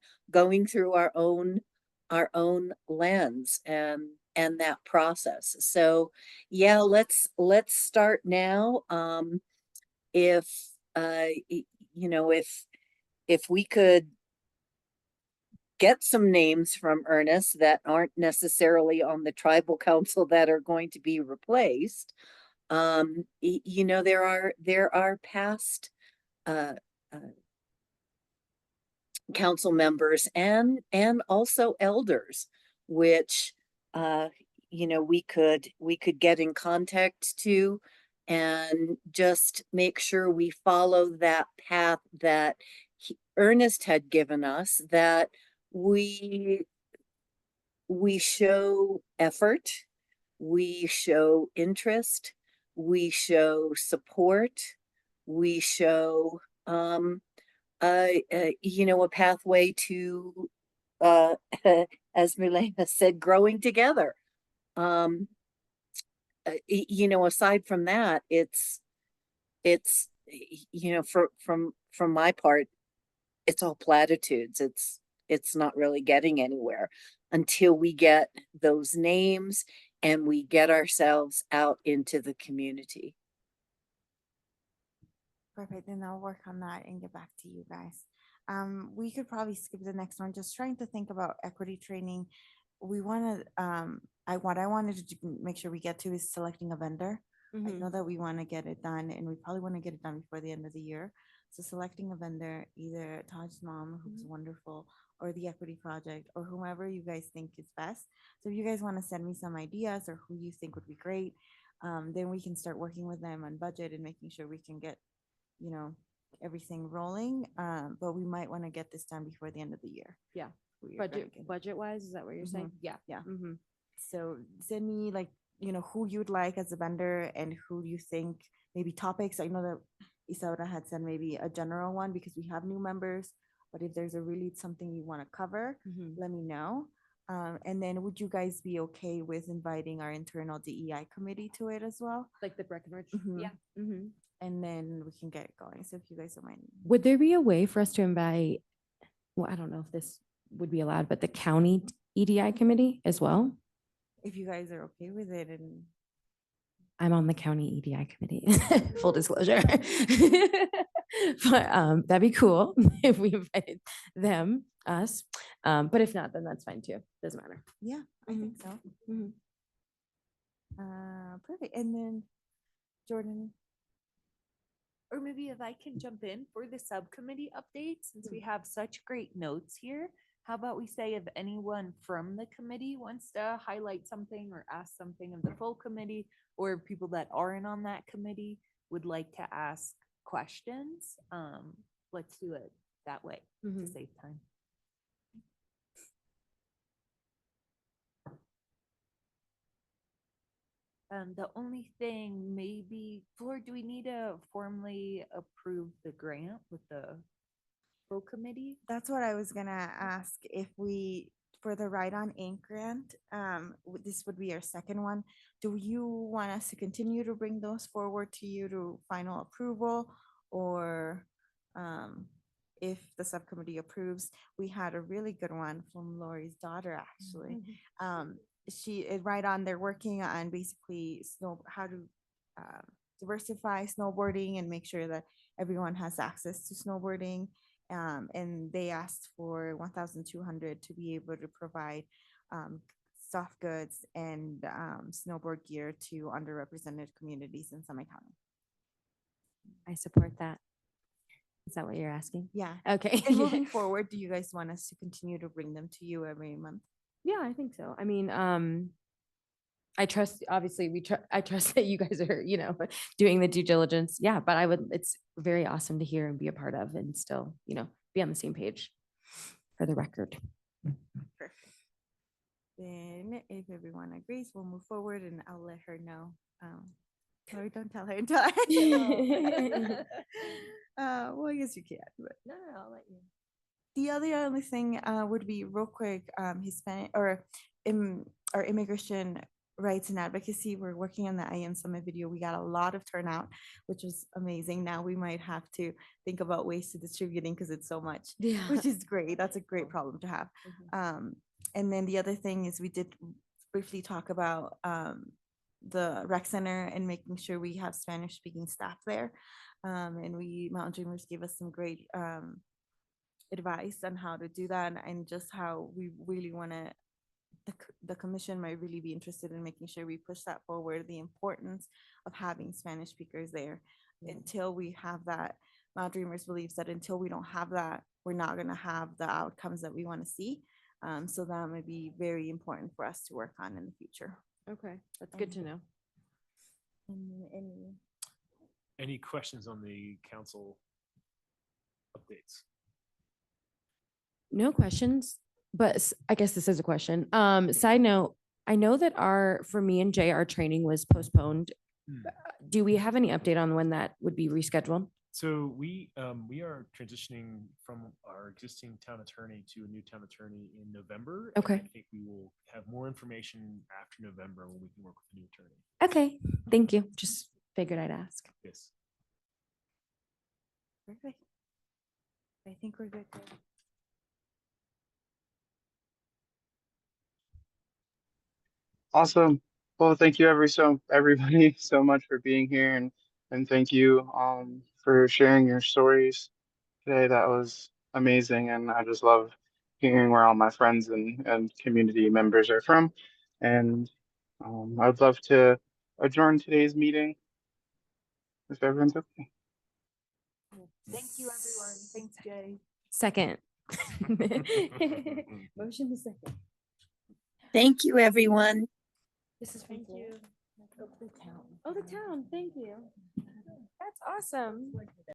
through our own lens and that process. So yeah, let's start now. If we could get some names from Ernest that aren't necessarily on the tribal council that are going to be replaced. You know, there are past uh, uh, council members and also elders, which you know, we could get in contact to and just make sure we follow that path that Ernest had given us, that we show effort, we show interest, we show support, we show you know, a pathway to uh as Milena said, growing together. You know, aside from that, it's you know, from my part, it's all platitudes. It's not really getting anywhere until we get those names and we get ourselves out into the community. Perfect, then I'll work on that and get back to you guys. We could probably skip the next one, just trying to think about equity training. We want to, what I wanted to make sure we get to is selecting a vendor. I know that we want to get it done and we probably want to get it done before the end of the year. So selecting a vendor, either Taj's mom, who's wonderful, or the equity project, or whomever you guys think is best. So if you guys want to send me some ideas or who you think would be great, then we can start working with them on budget and making sure we can get, you know, everything rolling. But we might want to get this done before the end of the year. Yeah. We are gonna get it. Budget wise, is that what you're saying? Yeah. Yeah. Mhm. So send me, like, you know, who you'd like as a vendor and who you think, maybe topics. I know that Isaura had said maybe a general one because we have new members, but if there's a really something you want to cover, Mhm. let me know. And then would you guys be okay with inviting our internal DEI committee to it as well? Like the Breckenridge. Mhm. Yeah. Mhm. And then we can get it going. So if you guys don't mind. Would there be a way for us to invite, well, I don't know if this would be allowed, but the county EDI committee as well? If you guys are okay with it, and I'm on the county EDI committee, full disclosure. But that'd be cool if we invited them, us. But if not, then that's fine too. Doesn't matter. yeah, I think so. Mhm. Perfect. And then Jordan, Or maybe if I can jump in for the subcommittee update, since we have such great notes here, how about we say if anyone from the committee wants to highlight something or ask something of the full committee, or people that aren't on that committee would like to ask questions, let's do it that way to Mhm. save time. The only thing, maybe, Floor, do we need to formally approve the grant with the full committee? that's what I was gonna ask, if we, for the Ride on Ink grant, this would be our second one. Do you want us to continue to bring those forward to you to final approval? Or if the subcommittee approves, we had a really good one from Lori's daughter, actually. Right on, they're working on basically how to diversify snowboarding and make sure that everyone has access to snowboarding. And they asked for 1,200 to be able to provide soft goods and snowboard gear to underrepresented communities in Summit County. I support that. Is that what you're asking? Yeah. Okay. And moving forward, do you guys want us to continue to bring them to you every month? Yeah, I think so. I mean, I trust, obviously, I trust that you guys are, doing the due diligence. Yeah, but it's very awesome to hear and be a part of and still, be on the same page for the record. Perfect. Then if everyone agrees, we'll move forward and I'll let her know. Sorry, don't tell her until I know. Well, I guess you can't, but No, I'll let you. the only thing would be real quick, Hispanic or our immigration rights and advocacy. We're working on the IM Summit video. We got a lot of turnout, which was amazing. Now we might have to think about ways to distributing because it's so much, Yeah. which is great. That's a great problem to have. And then the other thing is we did briefly talk about the rec center and making sure we have Spanish speaking staff there. And Mountain Dreamers gave us some great advice on how to do that and just how we really want to, the commission might really be interested in making sure we push that forward, the importance of having Spanish speakers there. Until we have that, Mount Dreamers believes that until we don't have that, we're not going to have the outcomes that we want to see. So that might be very important for us to work on in the future. Okay, that's good to know. Any questions on the council updates? No questions, but I guess this is a question. Side note, I know that for me and Jay, our training was postponed. Do we have any update on when that would be rescheduled? So we are transitioning from our existing town attorney to a new town attorney in November. and Okay. I think we will have more information after November when we can work with the new attorney. Okay, thank you. Just figured I'd ask. Yes. Perfect. I think we're good. Awesome. Well, thank you everybody so much for being here, and thank you for sharing your stories today. That was amazing, and I just love hearing where all my friends and community members are from. And I'd love to adjourn today's meeting if everyone's okay. Thank you, everyone. Thanks, Jay. Second. Motion to second. Thank you, everyone. This is Thank you. Oh, the town. Thank you. That's awesome.